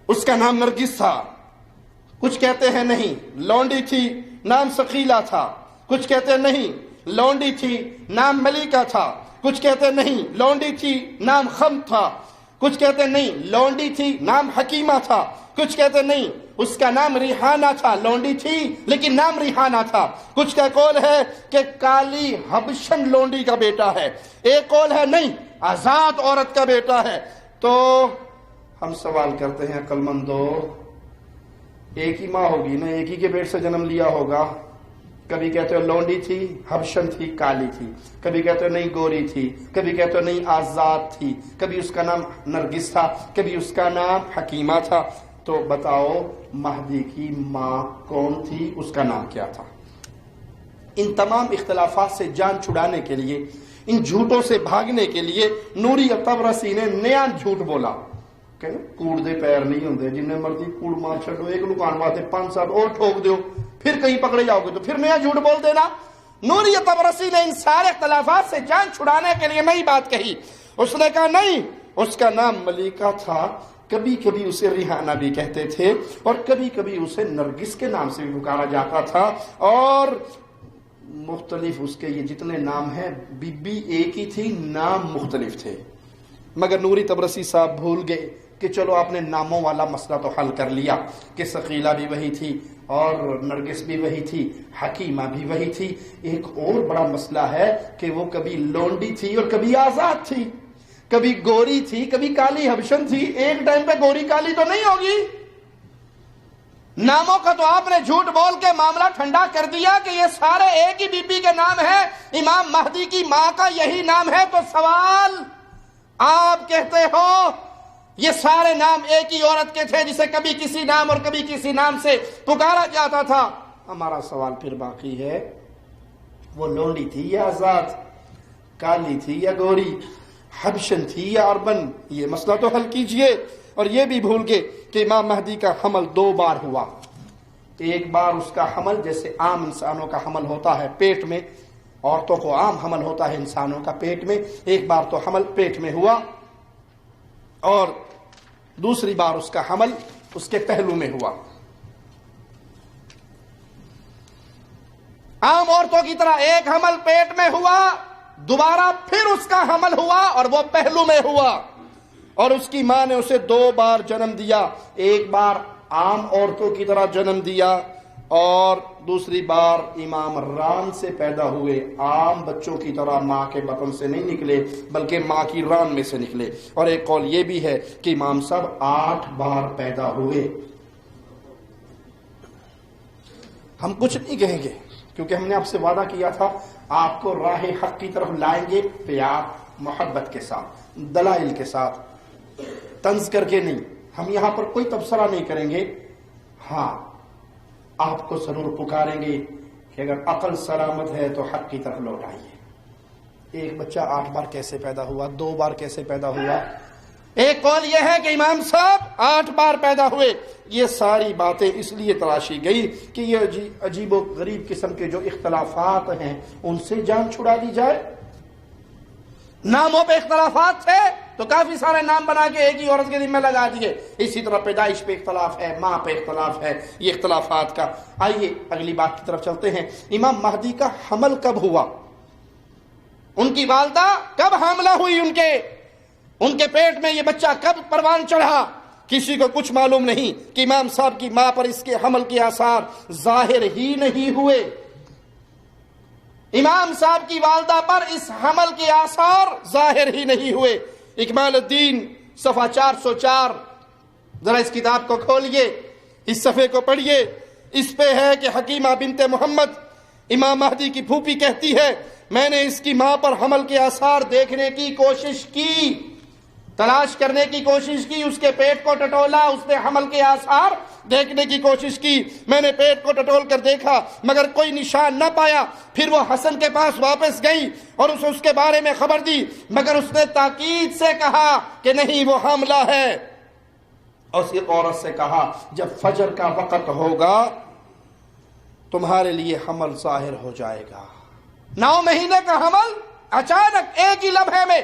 اس کا نام نرگس تھا، کچھ کہتے ہیں نہیں لونڈی تھی نام ثقیلہ تھا، کچھ کہتے ہیں نہیں لونڈی تھی نام ملیکہ تھا، کچھ کہتے ہیں نہیں لونڈی تھی نام خم تھا، کچھ کہتے ہیں نہیں لونڈی تھی نام حکیمہ تھا، کچھ کہتے ہیں نہیں اس کا نام ریحانہ تھا، لونڈی تھی لیکن نام ریحانہ تھا، کچھ کا قول ہے کہ کالی حبشن لونڈی کا بیٹا ہے، ایک قول ہے نہیں آزاد عورت کا بیٹا ہے۔ تو ہم سوال کرتے ہیں عقل مندو، ایک ہی ماں ہوگی نا، ایک ہی کے پیٹ سے جنم لیا ہوگا۔ کبھی کہتے ہو لونڈی تھی، حبشن تھی، کالی تھی، کبھی کہتے ہو نہیں گوری تھی، کبھی کہتے ہو نہیں آزاد تھی، کبھی اس کا نام نرگس تھا، کبھی اس کا نام حکیمہ تھا۔ تو بتاؤ مہدی کی ماں کون تھی، اس کا نام کیا تھا؟ ان تمام اختلافات سے جان چھڑانے کے لیے ان جھوٹوں سے بھاگنے کے لیے نوری طبرسی نے نیا جھوٹ بولا کہ کوڑ دے پیر نہیں ہوندے، جنہیں مرضی کوڑ مار چھڈو، ایک لکان واسطے 5-7 اور ٹھوک دیو، پھر کہیں پکڑے جاؤ گے تو پھر نیا جھوٹ بول دینا۔ نوری طبرسی نے ان سارے اختلافات سے جان چھڑانے کے لیے نئی بات کہی۔ اس نے کہا نہیں، اس کا نام ملیکہ تھا، کبھی کبھی اسے ریحانہ بھی کہتے تھے اور کبھی کبھی اسے نرگس کے نام سے بھی پکارا جاتا تھا، اور مختلف اس کے یہ جتنے نام ہیں بی بی ایک ہی تھی، نام مختلف تھے۔ مگر نوری طبرسی صاحب بھول گئے کہ چلو آپ نے ناموں والا مسئلہ تو حل کر لیا کہ ثقیلہ بھی وہی تھی اور نرگس بھی وہی تھی، حکیمہ بھی وہی تھی، ایک اور بڑا مسئلہ ہے کہ وہ کبھی لونڈی تھی اور کبھی آزاد تھی، کبھی گوری تھی کبھی کالی حبشن تھی، ایک ٹائم پہ گوری کالی تو نہیں ہوگی۔ ناموں کا تو آپ نے جھوٹ بول کے معاملہ ٹھنڈا کر دیا کہ یہ سارے ایک ہی بی بی کے نام ہیں، امام مہدی کی ماں کا یہی نام ہے، تو سوال آپ کہتے ہو یہ سارے نام ایک ہی عورت کے تھے جسے کبھی کسی نام اور کبھی کسی نام سے پکارا جاتا تھا۔ ہمارا سوال پھر باقی ہے، وہ لونڈی تھی یا آزاد، کالی تھی یا گوری، حبشن تھی یا اربن؟ یہ مسئلہ تو حل کیجئے۔ اور یہ بھی بھول گئے کہ امام مہدی کا حمل 2 بار ہوا۔ ایک بار اس کا حمل جیسے عام انسانوں کا حمل ہوتا ہے پیٹ میں، عورتوں کو عام حمل ہوتا ہے انسانوں کا پیٹ میں، ایک بار تو حمل پیٹ میں ہوا، اور دوسری بار اس کا حمل اس کے پہلو میں ہوا۔ عام عورتوں کی طرح ایک حمل پیٹ میں ہوا، دوبارہ پھر اس کا حمل ہوا اور وہ پہلو میں ہوا، اور اس کی ماں نے اسے 2 بار جنم دیا، ایک بار عام عورتوں کی طرح جنم دیا اور دوسری بار امام ران سے پیدا ہوئے، عام بچوں کی طرح ماں کے بطن سے نہیں نکلے بلکہ ماں کی ران میں سے نکلے۔ اور ایک قول یہ بھی ہے کہ امام صاحب 8 بار پیدا ہوئے۔ ہم کچھ نہیں کہیں گے کیونکہ ہم نے آپ سے وعدہ کیا تھا آپ کو راہ حق کی طرف لائیں گے، پیار محبت کے ساتھ، دلائل کے ساتھ، طنز کر کے نہیں۔ ہم یہاں پر کوئی تبصرہ نہیں کریں گے، ہاں آپ کو ضرور پکاریں گے کہ اگر عقل سلامت ہے تو حق کی طرف لوٹ آئیے۔ ایک بچہ 8 بار کیسے پیدا ہوا، 2 بار کیسے پیدا ہوا؟ ایک قول یہ ہے کہ امام صاحب 8 بار پیدا ہوئے۔ یہ ساری باتیں اس لیے تراشی گئی کہ یہ عجیب و غریب قسم کے جو اختلافات ہیں ان سے جان چھڑا دی جائے۔ ناموں پہ اختلافات تھے تو کافی سارے نام بنا کے ایک ہی عورت کے ذمہ لگا دیے، اسی طرح پیدائش پہ اختلاف ہے، ماں پہ اختلاف ہے، یہ اختلافات کا۔ آئیے اگلی بات کی طرف چلتے ہیں۔ امام مہدی کا حمل کب ہوا؟ ان کی والدہ کب حاملہ ہوئی؟ ان کے پیٹ میں یہ بچہ کب پروان چڑھا؟ کسی کو کچھ معلوم نہیں کہ امام صاحب کی ماں پر اس کے حمل کے آثار ظاہر ہی نہیں ہوئے، امام صاحب کی والدہ پر اس حمل کے آثار ظاہر ہی نہیں ہوئے۔ اکمال الدین صفحہ 404، ذرا اس کتاب کو کھولیے، اس صفحے کو پڑھیے۔ اس پہ ہے کہ حکیمہ بنت محمد امام مہدی کی پھوپھی کہتی ہے میں نے اس کی ماں پر حمل کے آثار دیکھنے کی کوشش کی، تلاش کرنے کی کوشش کی، اس کے پیٹ کو ٹٹولا، اس نے حمل کے آثار دیکھنے کی کوشش کی، میں نے پیٹ کو ٹٹول کر دیکھا مگر کوئی نشان نہ پایا۔ پھر وہ حسن کے پاس واپس گئی اور اس کے بارے میں خبر دی، مگر اس نے تاکید سے کہا کہ نہیں وہ حاملہ ہے، اور اس عورت سے کہا جب فجر کا وقت ہوگا تمہارے لیے حمل ظاہر ہو جائے گا۔ 9 مہینے کا حمل اچانک ایک ہی لمحے میں،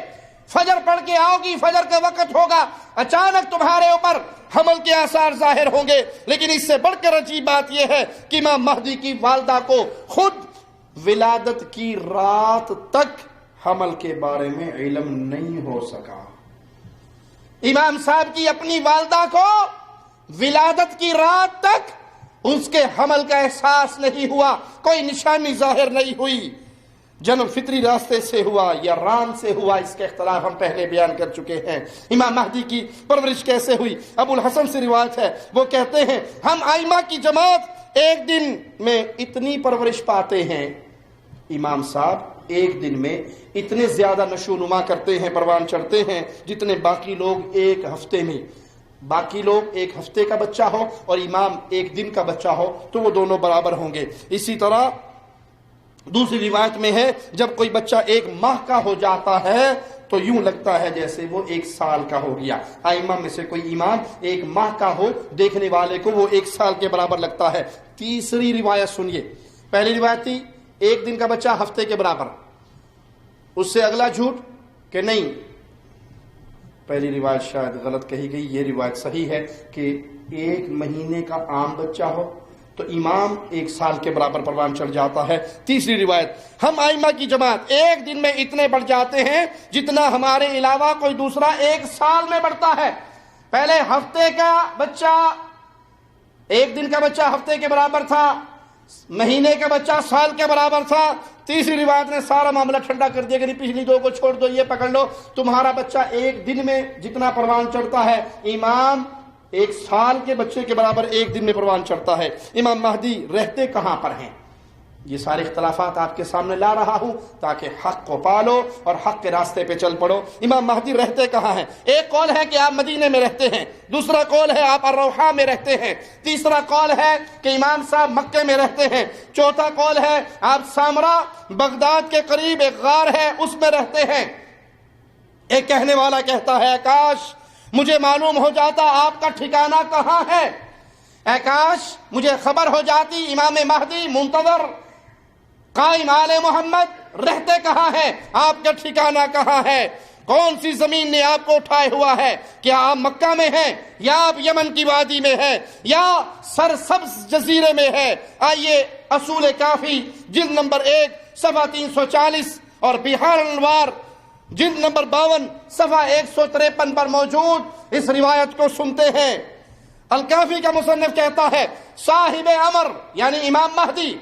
فجر پڑھ کے آؤ گی، فجر کا وقت ہوگا، اچانک تمہارے اوپر حمل کے آثار ظاہر ہوں گے۔ لیکن اس سے بڑھ کر عجیب بات یہ ہے کہ امام مہدی کی والدہ کو خود ولادت کی رات تک حمل کے بارے میں علم نہیں ہو سکا۔ امام صاحب کی اپنی والدہ کو ولادت کی رات تک اس کے حمل کا احساس نہیں ہوا، کوئی نشانی ظاہر نہیں ہوئی۔ جنم فطری راستے سے ہوا یا ران سے ہوا، اس کے اختلاف ہم پہلے بیان کر چکے ہیں۔ امام مہدی کی پرورش کیسے ہوئی؟ ابو الحسن سے روایت ہے، وہ کہتے ہیں ہم ائمہ کی جماعت ایک دن میں اتنی پرورش پاتے ہیں، امام صاحب ایک دن میں اتنے زیادہ نشو نما کرتے ہیں، پروان چڑھتے ہیں جتنے باقی لوگ ایک ہفتے میں۔ باقی لوگ ایک ہفتے کا بچہ ہو اور امام ایک دن کا بچہ ہو تو وہ دونوں برابر ہوں گے۔ اسی طرح دوسری روایت میں ہے جب کوئی بچہ 1 ماہ کا ہو جاتا ہے تو یوں لگتا ہے جیسے وہ 1 سال کا ہو گیا. ائمہ میں سے کوئی امام 1 ماہ کا ہو، دیکھنے والے کو وہ 1 سال کے برابر لگتا ہے. تیسری روایت سنیے. پہلی روایت تھی 1 دن کا بچہ ہفتے کے برابر، اس سے اگلا جھوٹ کہ نہیں، پہلی روایت شاید غلط کہی گئی، یہ روایت صحیح ہے کہ 1 مہینے کا عام بچہ ہو تو امام 1 سال کے برابر پروان چڑھ جاتا ہے. تیسری روایت، ہم ائمہ کی جماعت 1 دن میں اتنے بڑھ جاتے ہیں جتنا ہمارے علاوہ کوئی دوسرا 1 سال میں بڑھتا ہے. پہلے ہفتے کا بچہ، 1 دن کا بچہ ہفتے کے برابر تھا، مہینے کا بچہ سال کے برابر تھا. تیسری روایت نے سارا معاملہ ٹھنڈا کر دیا کہ پچھلی 2 کو چھوڑ دو، یہ پکڑ لو، تمہارا بچہ 1 دن میں جتنا پروان چڑھتا ہے امام 1 سال کے بچے کے برابر 1 دن میں پروان چڑھتا ہے. امام مہدی رہتے کہاں پر ہیں؟ یہ سارے اختلافات آپ کے سامنے لا رہا ہوں تاکہ حق کو پالو اور حق کے راستے پہ چل پڑو. امام مہدی رہتے کہاں ہیں؟ ایک قول ہے کہ آپ مدینے میں رہتے ہیں، دوسرا قول ہے آپ الروحہ میں رہتے ہیں، تیسرا قول ہے کہ امام صاحب مکے میں رہتے ہیں، چوتھا قول ہے آپ سامرا بغداد کے قریب ایک غار ہے اس میں رہتے ہیں. ایک کہنے والا کہتا ہے کاش مجھے معلوم ہو جاتا آپ کا ٹھکانہ کہاں ہے، اے کاش مجھے خبر ہو جاتی امام مہدی منتظر قائم آل محمد رہتے کہاں ہیں، آپ کا ٹھکانہ کہاں ہے، کون سی زمین نے آپ کو اٹھائے ہوا ہے، کیا آپ مکہ میں ہیں یا آپ یمن کی وادی میں ہیں یا سرسبز جزیرے میں ہیں. آئیے اصول کافی جلد نمبر 1 صفحہ 340 اور بحار الانوار جلد نمبر 52 صفحہ 153 پر موجود اس روایت کو سنتے ہیں. الکافی کا مصنف کہتا ہے صاحب امر یعنی امام مہدی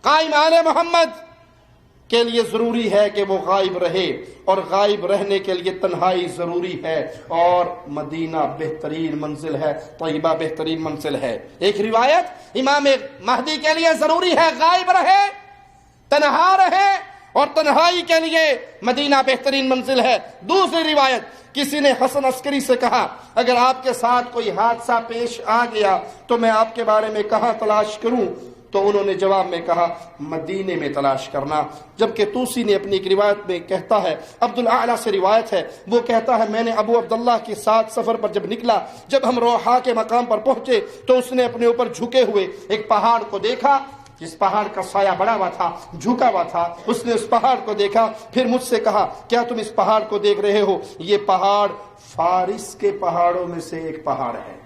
قائم آل محمد کے لیے ضروری ہے کہ وہ غائب رہے، اور غائب رہنے کے لیے تنہائی ضروری ہے، اور مدینہ بہترین منزل ہے، طیبہ بہترین منزل ہے. ایک روایت امام مہدی کے لیے ضروری ہے غائب رہے، تنہا رہے، اور تنہائی کے لیے مدینہ بہترین منزل ہے. دوسری روایت کسی نے حسن عسکری سے کہا اگر آپ کے ساتھ کوئی حادثہ پیش آ گیا تو میں آپ کے بارے میں کہاں تلاش کروں؟ تو انہوں نے جواب میں کہا مدینے میں تلاش کرنا. جبکہ توسی نے اپنی ایک روایت میں کہتا ہے، عبدالاعلی سے روایت ہے، وہ کہتا ہے میں نے ابو عبداللہ کے ساتھ سفر پر جب نکلا، جب ہم روحا کے مقام پر پہنچے تو اس نے اپنے اوپر جھکے ہوئے ایک پہاڑ کو دیکھا جس پہاڑ کا سایہ بڑا ہوا تھا، جھکا ہوا تھا. اس نے اس پہاڑ کو دیکھا، پھر مجھ سے کہا کیا تم اس پہاڑ کو دیکھ رہے ہو؟ یہ پہاڑ فارس کے پہاڑوں میں سے ایک پہاڑ ہے.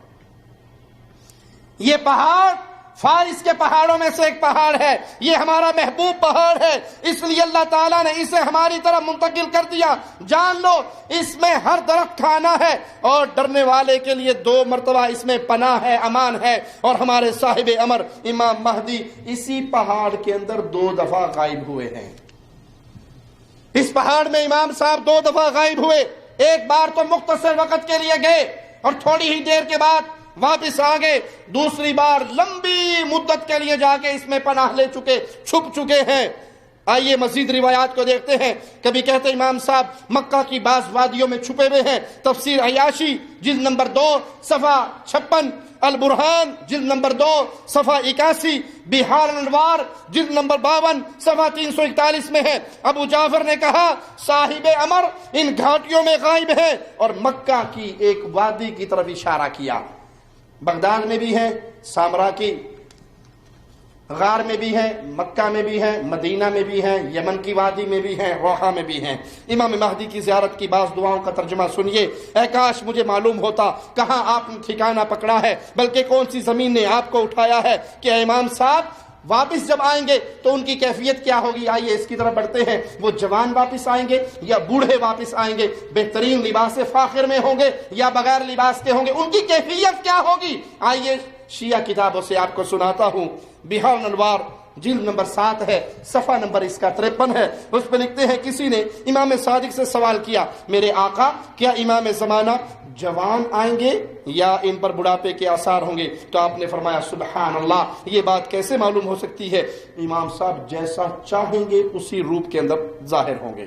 یہ پہاڑ فارس کے پہاڑوں میں سے ایک پہاڑ ہے، یہ ہمارا محبوب پہاڑ ہے، اس لیے اللہ تعالیٰ نے اسے ہماری طرف منتقل کر دیا. جان لو اس میں ہر درخت کھانا ہے، اور ڈرنے والے کے لیے 2 مرتبہ اس میں پناہ ہے، امان ہے. اور ہمارے صاحب امر امام مہدی اسی پہاڑ کے اندر 2 دفعہ غائب ہوئے ہیں. اس پہاڑ میں امام صاحب 2 دفعہ غائب ہوئے. ایک بار تو مختصر وقت کے لیے گئے اور تھوڑی ہی دیر کے بعد واپس آ گئے، دوسری بار لمبی مدت کے لیے جا کے اس میں پناہ لے چکے، چھپ چکے ہیں. آئیے مزید روایات کو دیکھتے ہیں. کبھی کہتے امام صاحب مکہ کی بعض وادیوں میں چھپے ہوئے ہیں. تفسیر عیاشی جلد نمبر 2 صفحہ 56، البرہان جلد نمبر 2 صفحہ 81، بحار الانوار جلد نمبر 52 صفحہ 341 میں ہے. ابو جعفر نے کہا صاحب امر ان گھاٹیوں میں غائب ہے، اور مکہ کی ایک وادی کی طرف اشارہ کیا. بغداد میں بھی ہے، سامرا کی غار میں بھی ہے، مکہ میں بھی ہے، مدینہ میں بھی ہے، یمن کی وادی میں بھی ہے، روحا میں بھی ہے. امام مہدی کی زیارت کی بعض دعاؤں کا ترجمہ سنیے. اے کاش مجھے معلوم ہوتا کہاں آپ نے ٹھکانہ پکڑا ہے، بلکہ کون سی زمین نے آپ کو اٹھایا ہے. کہ امام صاحب واپس جب آئیں گے تو ان کی کیفیت کیا ہوگی؟ آئیے اس کی طرف بڑھتے ہیں. وہ جوان واپس آئیں گے یا بوڑھے واپس آئیں گے؟ بہترین لباس فاخر میں ہوں گے یا بغیر لباس کے ہوں گے؟ ان کی کیفیت کیا ہوگی؟ آئیے شیعہ کتابوں سے آپ کو سناتا ہوں. بحار الانوار جلد نمبر 7 ہے، صفحہ نمبر اس کا 53 ہے. اس پہ لکھتے ہیں کسی نے امام صادق سے سوال کیا میرے آقا کیا امام زمانہ جوان آئیں گے یا ان پر بڑھاپے کے آثار ہوں گے؟ تو آپ نے فرمایا سبحان اللہ، یہ بات کیسے معلوم ہو سکتی ہے؟ امام صاحب جیسا چاہیں گے اسی روپ کے اندر ظاہر ہوں گے،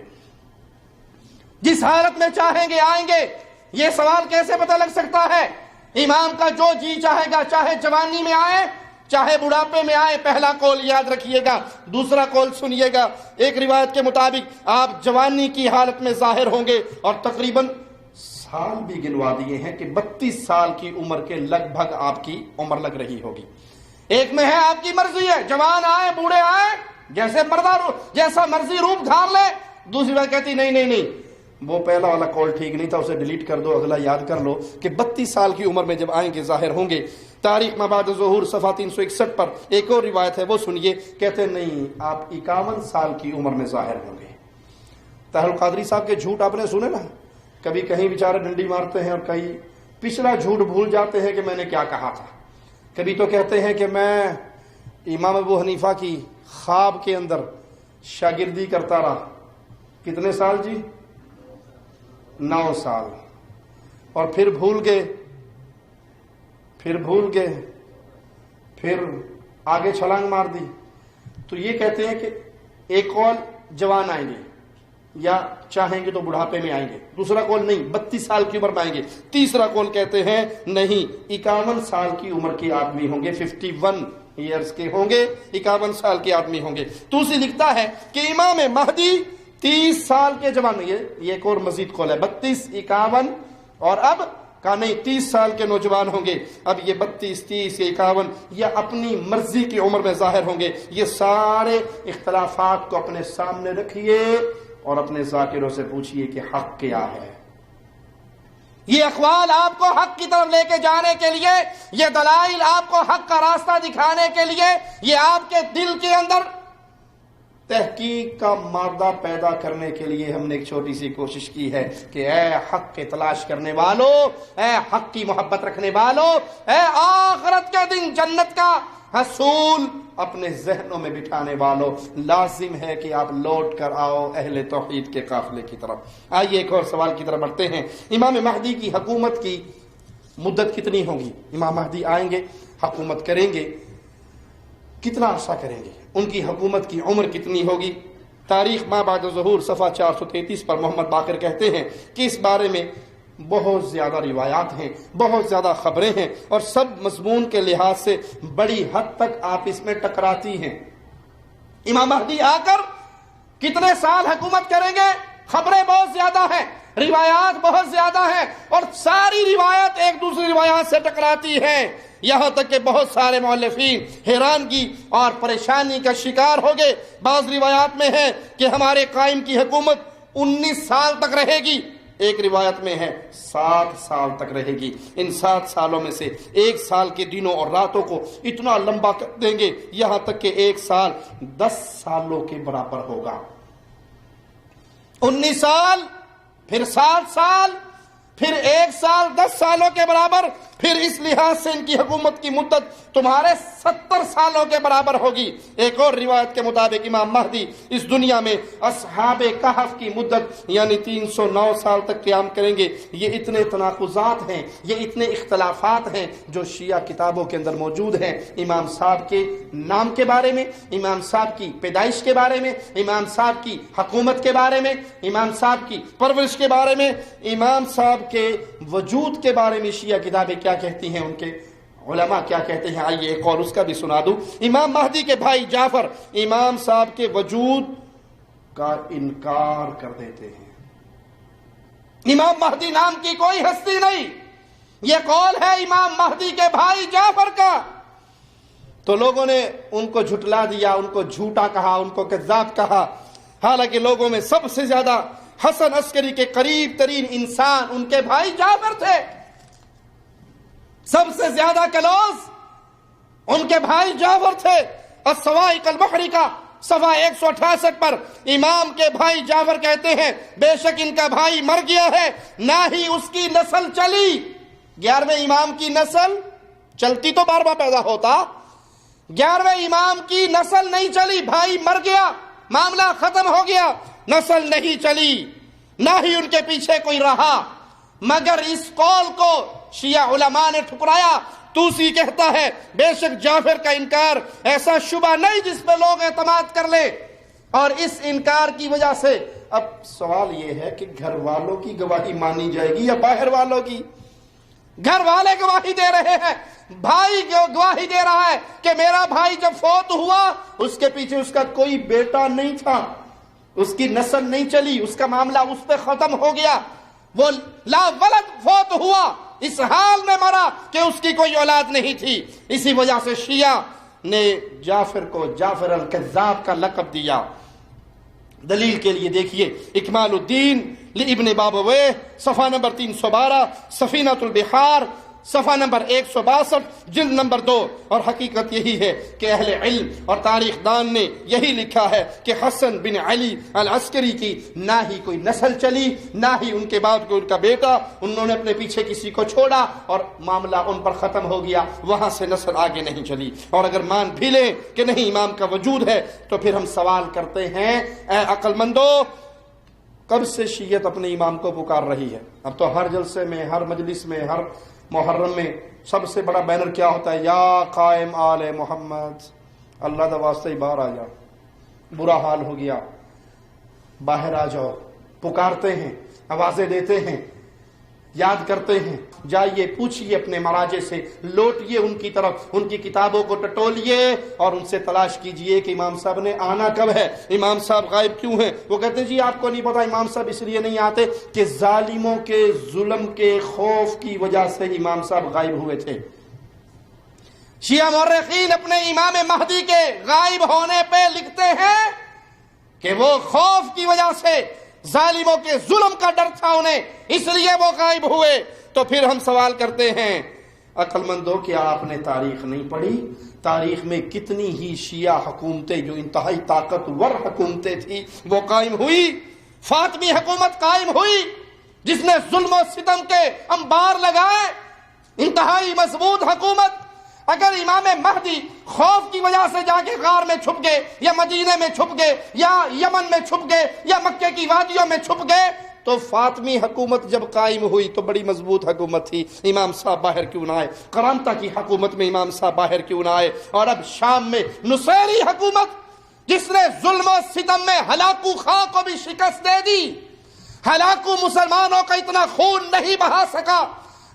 جس حالت میں چاہیں گے آئیں گے. یہ سوال کیسے پتہ لگ سکتا ہے؟ امام کا جو جی چاہے گا، چاہے جوانی میں آئے چاہے بڑھاپے میں آئے. پہلا قول یاد رکھیے گا, دوسرا قول سنیے گا. ایک روایت کے مطابق آپ جوانی کی حالت میں ظاہر ہوں گے, اور تقریباً سال بھی گنوا دیے ہیں کہ 32 سال کی عمر کے لگ بھگ آپ کی عمر لگ رہی ہوگی. ایک میں ہے آپ کی مرضی ہے, جوان آئے بوڑھے آئے جیسا مرضی روپ دھار لے. دوسری بات کہتی نہیں, وہ پہلا والا کال ٹھیک نہیں تھا, اسے ڈیلیٹ کر دو, اگلا یاد کر لو کہ 32 سال کی عمر میں جب آئیں گے ظاہر ہوں گے. تاریخ مبعد ظہور صفحہ 361 پر ایک اور روایت ہے, وہ سنیے. کہتے نہیں, آپ 51 سال کی عمر میں ظاہر ہوں گے. طاہر القادری صاحب کے جھوٹ آپ نے سنے نا, کبھی کہیں بیچارے ڈنڈی مارتے ہیں اور کہیں پچھلا جھوٹ بھول جاتے ہیں کہ میں نے کیا کہا تھا. کبھی تو کہتے ہیں کہ میں امام ابو حنیفہ کی خواب کے اندر شاگردی کرتا رہا. کتنے سال جی؟ 9 سال. اور پھر بھول گئے, پھر آگے چھلانگ مار دی. تو یہ کہتے ہیں کہ ایک قول جوان آئیں گے یا چاہیں گے تو بڑھاپے میں آئیں گے, دوسرا قول نہیں 32 سال کی عمر میں آئیں گے, تیسرا قول کہتے ہیں نہیں 51 سال کی عمر کے آدمی ہوں گے, 51 ایئرز کے ہوں گے, 51 سال کے آدمی ہوں گے. توسی لکھتا ہے کہ امام مہدی 30 سال کے جوان, یہ ایک اور مزید قول ہے, 32 51 اور اب کہا نہیں 30 سال کے نوجوان ہوں گے. اب یہ 32 30 یا 51 یا اپنی مرضی کی عمر میں ظاہر ہوں گے. یہ سارے اختلافات کو اپنے سامنے رکھیے اور اپنے ذاکروں سے پوچھئے کہ حق کیا ہے. یہ اقوال آپ کو حق کی طرف لے کے جانے کے لیے, یہ دلائل آپ کو حق کا راستہ دکھانے کے لیے, یہ آپ کے دل کے اندر تحقیق کا مادہ پیدا کرنے کے لیے ہم نے ایک چھوٹی سی کوشش کی ہے کہ اے حق کے تلاش کرنے والوں, اے حق کی محبت رکھنے والوں, اے آخرت کے دن جنت کا حصول اپنے ذہنوں میں بٹھانے والوں, لازم ہے کہ آپ لوٹ کر آؤ اہل توحید کے قافلے کی طرف. آئیے ایک اور سوال کی طرف بڑھتے ہیں. امام مہدی کی حکومت کی مدت کتنی ہوگی؟ امام مہدی آئیں گے, حکومت کریں گے, کتنا عرصہ کریں گے, ان کی حکومت کی عمر کتنی ہوگی؟ تاریخ ما بعد ظہور صفحہ 433 پر محمد باقر کہتے ہیں کہ اس بارے میں بہت زیادہ روایات ہیں, بہت زیادہ خبریں ہیں, اور سب مضمون کے لحاظ سے بڑی حد تک آپ اس میں ٹکراتی ہیں. امام مہدی آ کر کتنے سال حکومت کریں گے؟ خبریں بہت زیادہ ہیں, روایات بہت زیادہ ہیں, اور ساری روایت ایک دوسری روایات سے ٹکراتی ہیں. یہاں تک کہ بہت سارے مؤلفین حیرانگی اور پریشانی کا شکار ہو گئے. بعض روایات میں ہے کہ ہمارے قائم کی حکومت 19 سال تک رہے گی, ایک روایت میں ہے 7 سال تک رہے گی. ان 7 سالوں میں سے 1 سال کے دنوں اور راتوں کو اتنا لمبا کر دیں گے یہاں تک کہ 1 سال 10 سالوں کے برابر ہوگا. 19 سال, پھر 7 سال, پھر 1 سال 10 سالوں کے برابر, پھر اس لحاظ سے ان کی حکومت کی مدت تمہارے 70 سالوں کے برابر ہوگی. ایک اور روایت کے مطابق امام مہدی اس دنیا میں اصحاب کہف کی مدت یعنی 309 سال تک قیام کریں گے. یہ اتنے تناقضات ہیں, یہ اتنے اختلافات ہیں جو شیعہ کتابوں کے اندر موجود ہیں. امام صاحب کے نام کے بارے میں, امام صاحب کی پیدائش کے بارے میں, امام صاحب کی حکومت کے بارے میں, امام صاحب کی پرورش کے بارے میں, امام صاحب کے وجود کے بارے میں شیعہ کتابیں کیا کہتی ہیں, ان کے علماء کیا کہتے ہیں. آئیے ایک اور اس کا بھی سنا دوں. امام مہدی کے بھائی جعفر امام صاحب کے وجود کا انکار کر دیتے ہیں. امام مہدی نام کی کوئی ہستی نہیں, یہ قول ہے امام مہدی کے بھائی جعفر کا. تو لوگوں نے ان کو جھٹلا دیا, ان کو جھوٹا کہا, ان کو کذاب کہا. حالانکہ لوگوں میں سب سے زیادہ حسن عسکری کے قریب ترین انسان ان کے بھائی جعفر تھے. سب سے زیادہ کلوز ان کے بھائی جعفر تھے. الصواعق المحرقہ صفحہ 168 پر امام کے بھائی جعفر کہتے ہیں بے شک ان کا بھائی مر گیا ہے, نہ ہی اس کی نسل چلی. 11ویں امام کی نسل چلتی تو بار بار پیدا ہوتا, 11ویں امام کی نسل نہیں چلی, بھائی مر گیا, معاملہ ختم ہو گیا, نسل نہیں چلی, نہ ہی ان کے پیچھے کوئی رہا. مگر اس قول کو شیعہ علماء نے ٹھکرایا. توسی کہتا ہے بے شک جعفر کا انکار ایسا شبہ نہیں جس پہ لوگ اعتماد کر لیں, اور اس انکار کی وجہ سے اب سوال یہ ہے کہ گھر والوں کی گواہی مانی جائے گی یا باہر والوں کی؟ گھر والے گواہی دے رہے ہیں, بھائی جو گواہی دے رہا ہے کہ میرا بھائی جب فوت ہوا اس کے پیچھے اس کا کوئی بیٹا نہیں تھا، اس کی نسل نہیں چلی، اس کا معاملہ اس پہ ختم ہو گیا، وہ لا ولد فوت ہوا، اس حال میں مرا کہ اس کی کوئی اولاد نہیں تھی۔ اسی وجہ سے شیعہ نے جعفر کو جعفر الکذاب کا لقب دیا۔ دلیل کے لیے دیکھیے اکمال الدین لابن بابویہ صفحہ نمبر 312، سفینۃ البحار صفحہ نمبر 162، جلد نمبر 2۔ اور حقیقت یہی ہے کہ اہل علم اور تاریخ دان نے یہی لکھا ہے کہ حسن بن علی العسکری کی نہ ہی کوئی نسل چلی، نہ ہی ان کے بعد کوئی ان کا بیٹا، انہوں نے اپنے پیچھے کسی کو چھوڑا اور معاملہ ان پر ختم ہو گیا، وہاں سے نسل آگے نہیں چلی۔ اور اگر مان بھی لیں کہ نہیں امام کا وجود ہے تو پھر ہم سوال کرتے ہیں اے عقل مندو، کب سے شیعت اپنے امام کو پکار رہی ہے؟ اب تو ہر جلسے میں، ہر مجلس میں، ہر محرم میں سب سے بڑا بینر کیا ہوتا ہے؟ یا قائم آل محمد، اللہ دا واسطہ ہی باہر آ جاؤ، برا حال ہو گیا، باہر آ جاؤ، پکارتے ہیں، آوازیں دیتے ہیں، یاد کرتے ہیں۔ جائیے پوچھئے اپنے مراجع سے، لوٹئے ان کی طرف، ان کی کتابوں کو ٹٹولیے اور ان سے تلاش کیجئے کہ امام صاحب نے آنا کب ہے، امام صاحب غائب کیوں ہیں۔ وہ کہتے ہیں جی آپ کو نہیں پتا امام صاحب اس لیے نہیں آتے کہ ظالموں کے ظلم کے خوف کی وجہ سے امام صاحب غائب ہوئے تھے۔ شیعہ مورخین اپنے امام مہدی کے غائب ہونے پہ لکھتے ہیں کہ وہ خوف کی وجہ سے، ظالموں کے ظلم کا ڈر تھا انہیں، اس لیے وہ غائب ہوئے۔ تو پھر ہم سوال کرتے ہیں عقل مندوں، کیا آپ نے تاریخ نہیں پڑھی؟ تاریخ میں کتنی ہی شیعہ حکومتیں جو انتہائی طاقتور حکومتیں تھیں وہ قائم ہوئی۔ فاطمی حکومت قائم ہوئی جس نے ظلم و ستم کے انبار لگائے، انتہائی مضبوط حکومت۔ اگر امام مہدی خوف کی وجہ سے جا کے غار میں چھپ گئے، یا مدینے میں چھپ گئے، یا یمن میں چھپ گئے، یا مکے کی وادیوں میں چھپ گئے، تو فاطمی حکومت جب قائم ہوئی تو بڑی مضبوط حکومت تھی، امام صاحب باہر کیوں نہ آئے؟ کرامتہ کی حکومت میں امام صاحب باہر کیوں نہ آئے؟ اور اب شام میں نصیری حکومت جس نے ظلم و ستم میں ہلاکو خاں کو بھی شکست دے دی، ہلاکو مسلمانوں کا اتنا خون نہیں بہا سکا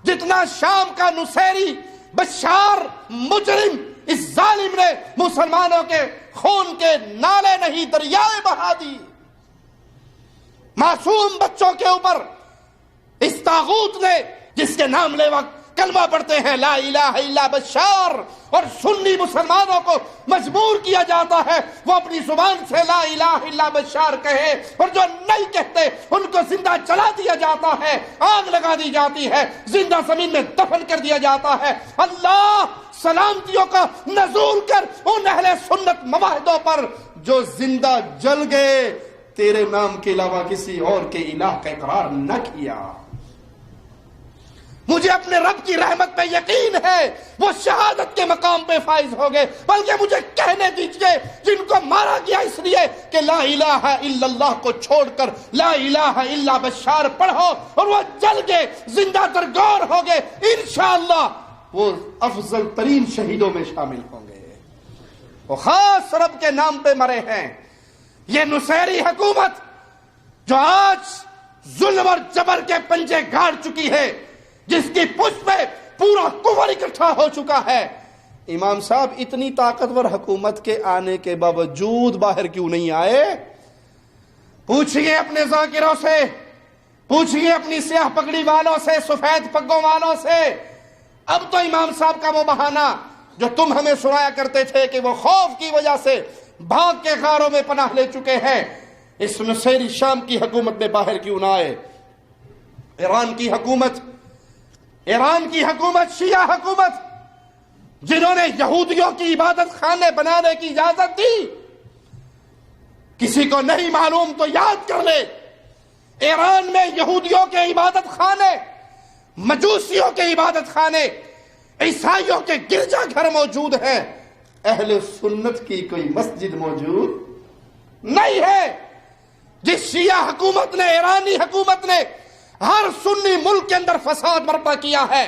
جتنا شام کا نصیری بشار مجرم، اس ظالم نے مسلمانوں کے خون کے نالے نہیں دریائے بہا دی۔ معصوم بچوں کے اوپر اس طاغوت نے، جس کے نام لے وقت کلمہ پڑھتے ہیں لا الہ الا بشار، اور سنی مسلمانوں کو مجبور کیا جاتا ہے وہ اپنی زبان سے لا الہ الا بشار کہے، اور جو نہیں کہتے ان کو زندہ جلا دیا جاتا ہے، آگ لگا دی جاتی ہے، زندہ زمین میں دفن کر دیا جاتا ہے۔ اللہ سلامتیوں کا نزول کر ان اہل سنت مواحدوں پر جو زندہ جل گئے، تیرے نام کے علاوہ کسی اور کے الہ کا اقرار نہ کیا۔ مجھے اپنے رب کی رحمت پہ یقین ہے وہ شہادت کے مقام پہ فائز ہو گئے، بلکہ مجھے کہنے دیجئے جن کو مارا گیا اس لیے کہ لا الہ الا اللہ کو چھوڑ کر لا الہ الا بشار پڑھو، اور وہ جل گئے، زندہ درگور ہو گئے، انشاءاللہ وہ افضل ترین شہیدوں میں شامل ہوں گے، وہ خاص رب کے نام پہ مرے ہیں۔ یہ نصیری حکومت جو آج ظلم اور جبر کے پنجے گاڑ چکی ہے، جس کی پشت پہ پورا کفر اکٹھا ہو چکا ہے، امام صاحب اتنی طاقتور حکومت کے آنے کے باوجود باہر کیوں نہیں آئے؟ پوچھئے اپنے ذاکروں سے، پوچھئے اپنی سیاہ پگڑی والوں سے، سفید پگوں والوں سے۔ اب تو امام صاحب کا وہ بہانہ جو تم ہمیں سنایا کرتے تھے کہ وہ خوف کی وجہ سے بھاگ کے غاروں میں پناہ لے چکے ہیں، اس نصیری شام کی حکومت میں باہر کیوں نہ آئے؟ ایران کی حکومت شیعہ حکومت جنہوں نے یہودیوں کی عبادت خانے بنانے کی اجازت دی، کسی کو نہیں معلوم تو یاد کر لے، ایران میں یہودیوں کے عبادت خانے، مجوسیوں کے عبادت خانے، عیسائیوں کے گرجا گھر موجود ہیں، اہل سنت کی کوئی مسجد موجود نہیں ہے۔ جس شیعہ حکومت نے، ایرانی حکومت نے ہر سنی ملک کے اندر فساد برپا کیا ہے،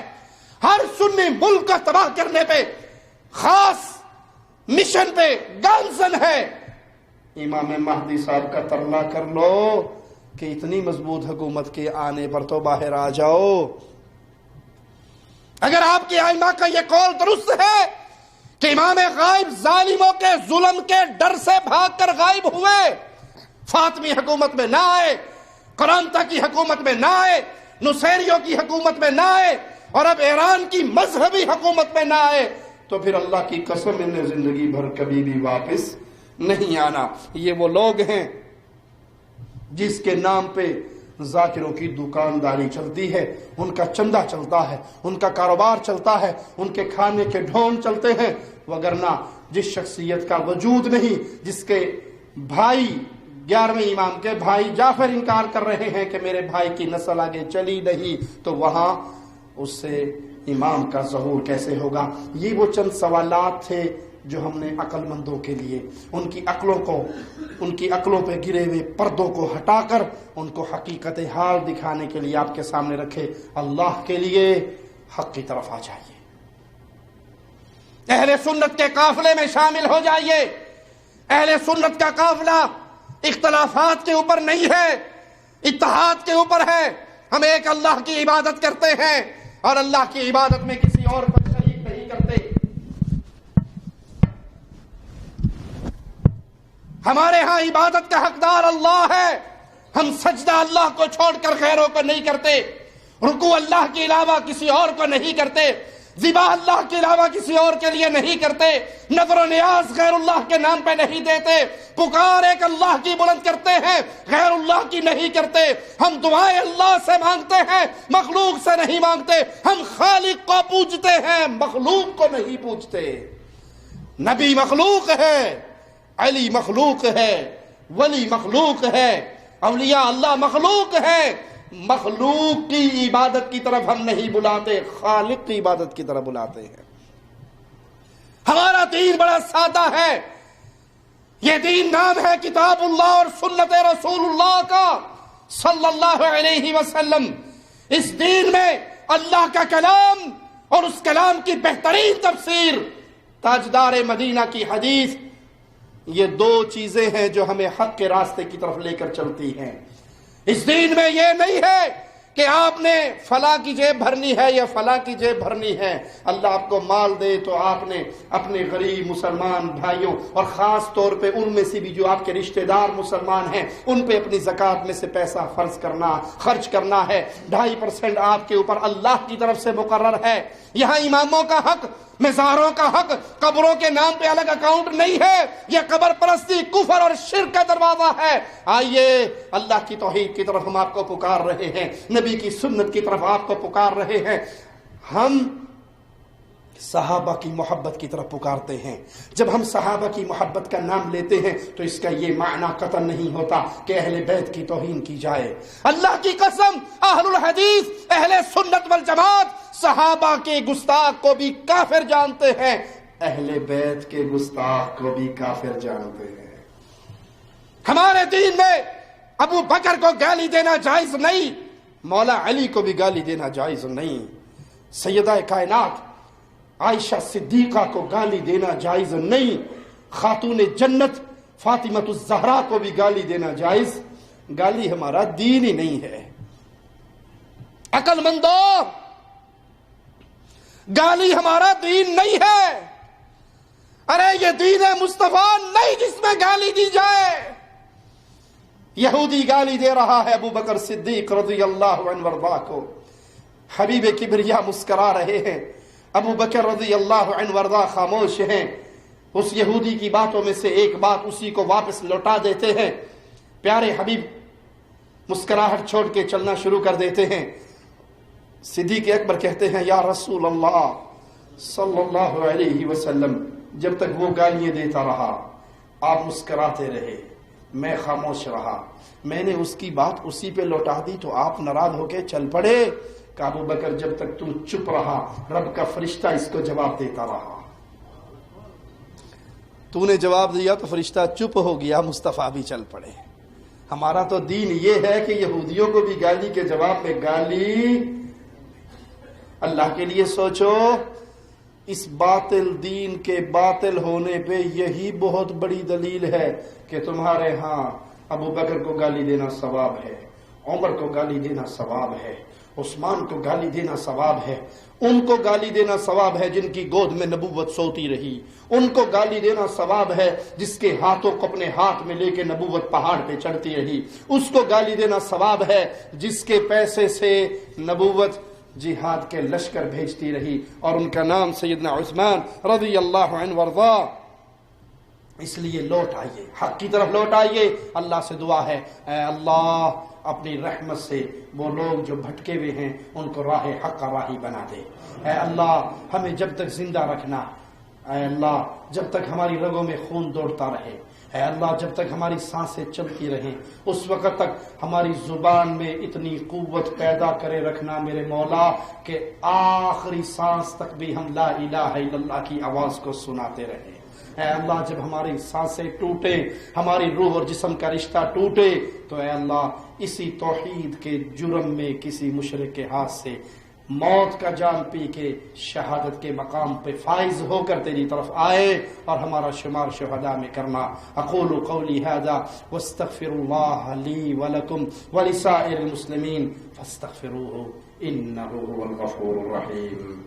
ہر سنی ملک کو تباہ کرنے پہ خاص مشن پہ گامزن ہے۔ امام مہدی صاحب کا ترلا کر لو کہ اتنی مضبوط حکومت کے آنے پر تو باہر آ جاؤ۔ اگر آپ کی ائمہ کا یہ قول درست ہے کہ امام غائب ظالموں کے ظلم کے ڈر سے بھاگ کر غائب ہوئے، فاطمی حکومت میں نہ آئے، کرامتا کی حکومت میں نہ آئے، نصیریوں کی حکومت میں نہ آئے، اور اب ایران کی مذہبی حکومت میں نہ آئے، تو پھر اللہ کی قسم انہیں زندگی بھر کبھی بھی واپس نہیں آنا۔ یہ وہ لوگ ہیں جس کے نام پہ ذاکروں کی دکانداری چلتی ہے، ان کا چندہ چلتا ہے، ان کا کاروبار چلتا ہے، ان کے کھانے کے ڈھون چلتے ہیں، وگرنہ جس شخصیت کا وجود نہیں، جس کے بھائی 11ویں امام کے بھائی جعفر انکار کر رہے ہیں کہ میرے بھائی کی نسل آگے چلی نہیں، تو وہاں اس سے امام کا ظہور کیسے ہوگا؟ یہ وہ چند سوالات تھے جو ہم نے عقل مندوں کے لیے ان کی عقلوں پہ گرے ہوئے پردوں کو ہٹا کر ان کو حقیقت حال دکھانے کے لیے آپ کے سامنے رکھے۔ اللہ کے لیے حق کی طرف آ جائیے، اہل سنت کے قافلے میں شامل ہو جائیے۔ اہل سنت کا قافلہ اختلافات کے اوپر نہیں ہے، اتحاد کے اوپر ہے۔ ہم ایک اللہ کی عبادت کرتے ہیں اور اللہ کی عبادت میں کسی اور کو شریک نہیں کرتے۔ ہمارے ہاں عبادت کا حقدار اللہ ہے، ہم سجدہ اللہ کو چھوڑ کر غیروں کو نہیں کرتے، رکوع اللہ کے علاوہ کسی اور کو نہیں کرتے، ذبح اللہ کے علاوہ کسی اور کے لیے نہیں کرتے، نظر و نیاز غیر اللہ کے نام پہ نہیں دیتے، پکار ایک اللہ کی بلند کرتے ہیں، غیر اللہ کی نہیں کرتے۔ ہم دعائیں اللہ سے مانگتے ہیں، مخلوق سے نہیں مانگتے۔ ہم خالق کو پوجتے ہیں، مخلوق کو نہیں پوجتے۔ نبی مخلوق ہے، علی مخلوق ہے، ولی مخلوق ہے، اولیاء اللہ مخلوق ہے۔ مخلوق کی عبادت کی طرف ہم نہیں بلاتے، خالق کی عبادت کی طرف بلاتے ہیں۔ ہمارا دین بڑا سادہ ہے، یہ دین نام ہے کتاب اللہ اور سنت رسول اللہ کا صلی اللہ علیہ وسلم۔ اس دین میں اللہ کا کلام اور اس کلام کی بہترین تفسیر، تاجدار مدینہ کی حدیث، یہ دو چیزیں ہیں جو ہمیں حق کے راستے کی طرف لے کر چلتی ہیں۔ اس دین میں یہ نہیں ہے کہ آپ نے فلاں کی جیب بھرنی ہے یا فلاں کی جیب بھرنی ہے۔ اللہ آپ کو مال دے تو آپ نے اپنے غریب مسلمان بھائیوں اور خاص طور پہ ان میں سے بھی جو آپ کے رشتہ دار مسلمان ہیں، ان پہ اپنی زکوٰۃ میں سے پیسہ خرچ کرنا ہے۔ 2.5% آپ کے اوپر اللہ کی طرف سے مقرر ہے۔ یہاں اماموں کا حق، مزاروں کا حق، قبروں کے نام پہ الگ اکاؤنٹ نہیں ہے۔ یہ قبر پرستی کفر اور شرک کا دروازہ ہے۔ آئیے اللہ کی توحید کی طرف ہم آپ کو پکار رہے ہیں، نبی کی سنت کی طرف آپ کو پکار رہے ہیں۔ ہم صحابہ کی محبت کی طرف پکارتے ہیں۔ جب ہم صحابہ کی محبت کا نام لیتے ہیں تو اس کا یہ معنی قطعا نہیں ہوتا کہ اہل بیت کی توہین کی جائے۔ اللہ کی قسم، اہل الحدیث، اہل سنت والجماعت صحابہ کے گستاخ کو بھی کافر جانتے ہیں، اہل بیت کے گستاخ کو بھی کافر جانتے ہیں۔ ہمارے دین میں ابو بکر کو گالی دینا جائز نہیں، مولا علی کو بھی گالی دینا جائز نہیں، سیدہ کائنات عائشہ صدیقہ کو گالی دینا جائز نہیں، خاتون جنت فاطمہ الزہرا کو بھی گالی دینا جائز۔ گالی ہمارا دین ہی نہیں ہے۔ عقل مندوں، گالی ہمارا دین نہیں ہے۔ ارے یہ دین مصطفیٰ نہیں جس میں گالی دی جائے۔ یہودی گالی دے رہا ہے ابو بکر صدیق رضی اللہ عنہ وارضاہ کو، حبیب کبریا مسکرا رہے ہیں، ابو بکر رضی اللہ عنہ وارضاہ خاموش ہیں۔ اس یہودی کی باتوں میں سے ایک بات اسی کو واپس لوٹا دیتے ہیں۔ پیارے حبیب مسکراہٹ چھوڑ کے چلنا شروع کر دیتے ہیں۔ صدیق اکبر کہتے ہیں، یا رسول اللہ صلی اللہ علیہ وسلم، جب تک وہ گالیاں دیتا رہا آپ مسکراتے رہے، میں خاموش رہا، میں نے اس کی بات اسی پہ لوٹا دی تو آپ ناراض ہو کے چل پڑے۔ کہ ابو بکر جب تک تو چپ رہا رب کا فرشتہ اس کو جواب دیتا رہا، تو نے جواب دیا تو فرشتہ چپ ہو گیا، مصطفیٰ بھی چل پڑے۔ ہمارا تو دین یہ ہے کہ یہودیوں کو بھی گالی کے جواب میں گالی۔ اللہ کے لیے سوچو، اس باطل دین کے باطل ہونے پہ یہی بہت بڑی دلیل ہے کہ تمہارے ہاں ابو بکر کو گالی دینا ثواب ہے، عمر کو گالی دینا ثواب ہے، عثمان کو گالی دینا ثواب ہے، ان کو گالی دینا ثواب ہے جن کی گود میں نبوت سوتی رہی، ان کو گالی دینا ثواب ہے جس کے ہاتھوں کو اپنے ہاتھ میں لے کے نبوت پہاڑ پہ چڑھتی رہی، اس کو گالی دینا ثواب ہے جس کے پیسے سے نبوت جہاد کے لشکر بھیجتی رہی، اور ان کا نام سیدنا عثمان رضی اللہ عنہ وارضا۔ اس لیے لوٹ آئیے، حق کی طرف لوٹ آئیے، اللہ سے دعا ہے اے اللہ اپنی رحمت سے وہ لوگ جو بھٹکے ہوئے ہیں ان کو راہ حق کا راہی بنا دے، اے اللہ ہمیں جب تک زندہ رکھنا، اے اللہ جب تک ہماری رگوں میں خون دوڑتا رہے، اے اللہ جب تک ہماری سانسیں چلتی رہیں اس وقت تک ہماری زبان میں اتنی قوت پیدا کرے رکھنا میرے مولا کہ آخری سانس تک بھی ہم لا الہ الا اللہ کی آواز کو سناتے رہیں۔ اے اللہ جب ہماری سانسیں ٹوٹے، ہماری روح اور جسم کا رشتہ ٹوٹے، تو اے اللہ اسی توحید کے جرم میں کسی مشرک کے ہاتھ سے موت کا جام پی کے شہادت کے مقام پہ فائز ہو کر تیری طرف آئے اور ہمارا شمار شہداء میں کرنا۔ اقول قولی ھذا واستغفر اللہ لی ولکم ولسائر المسلمین فاستغفروہ انہ هو الغفور الرحیم۔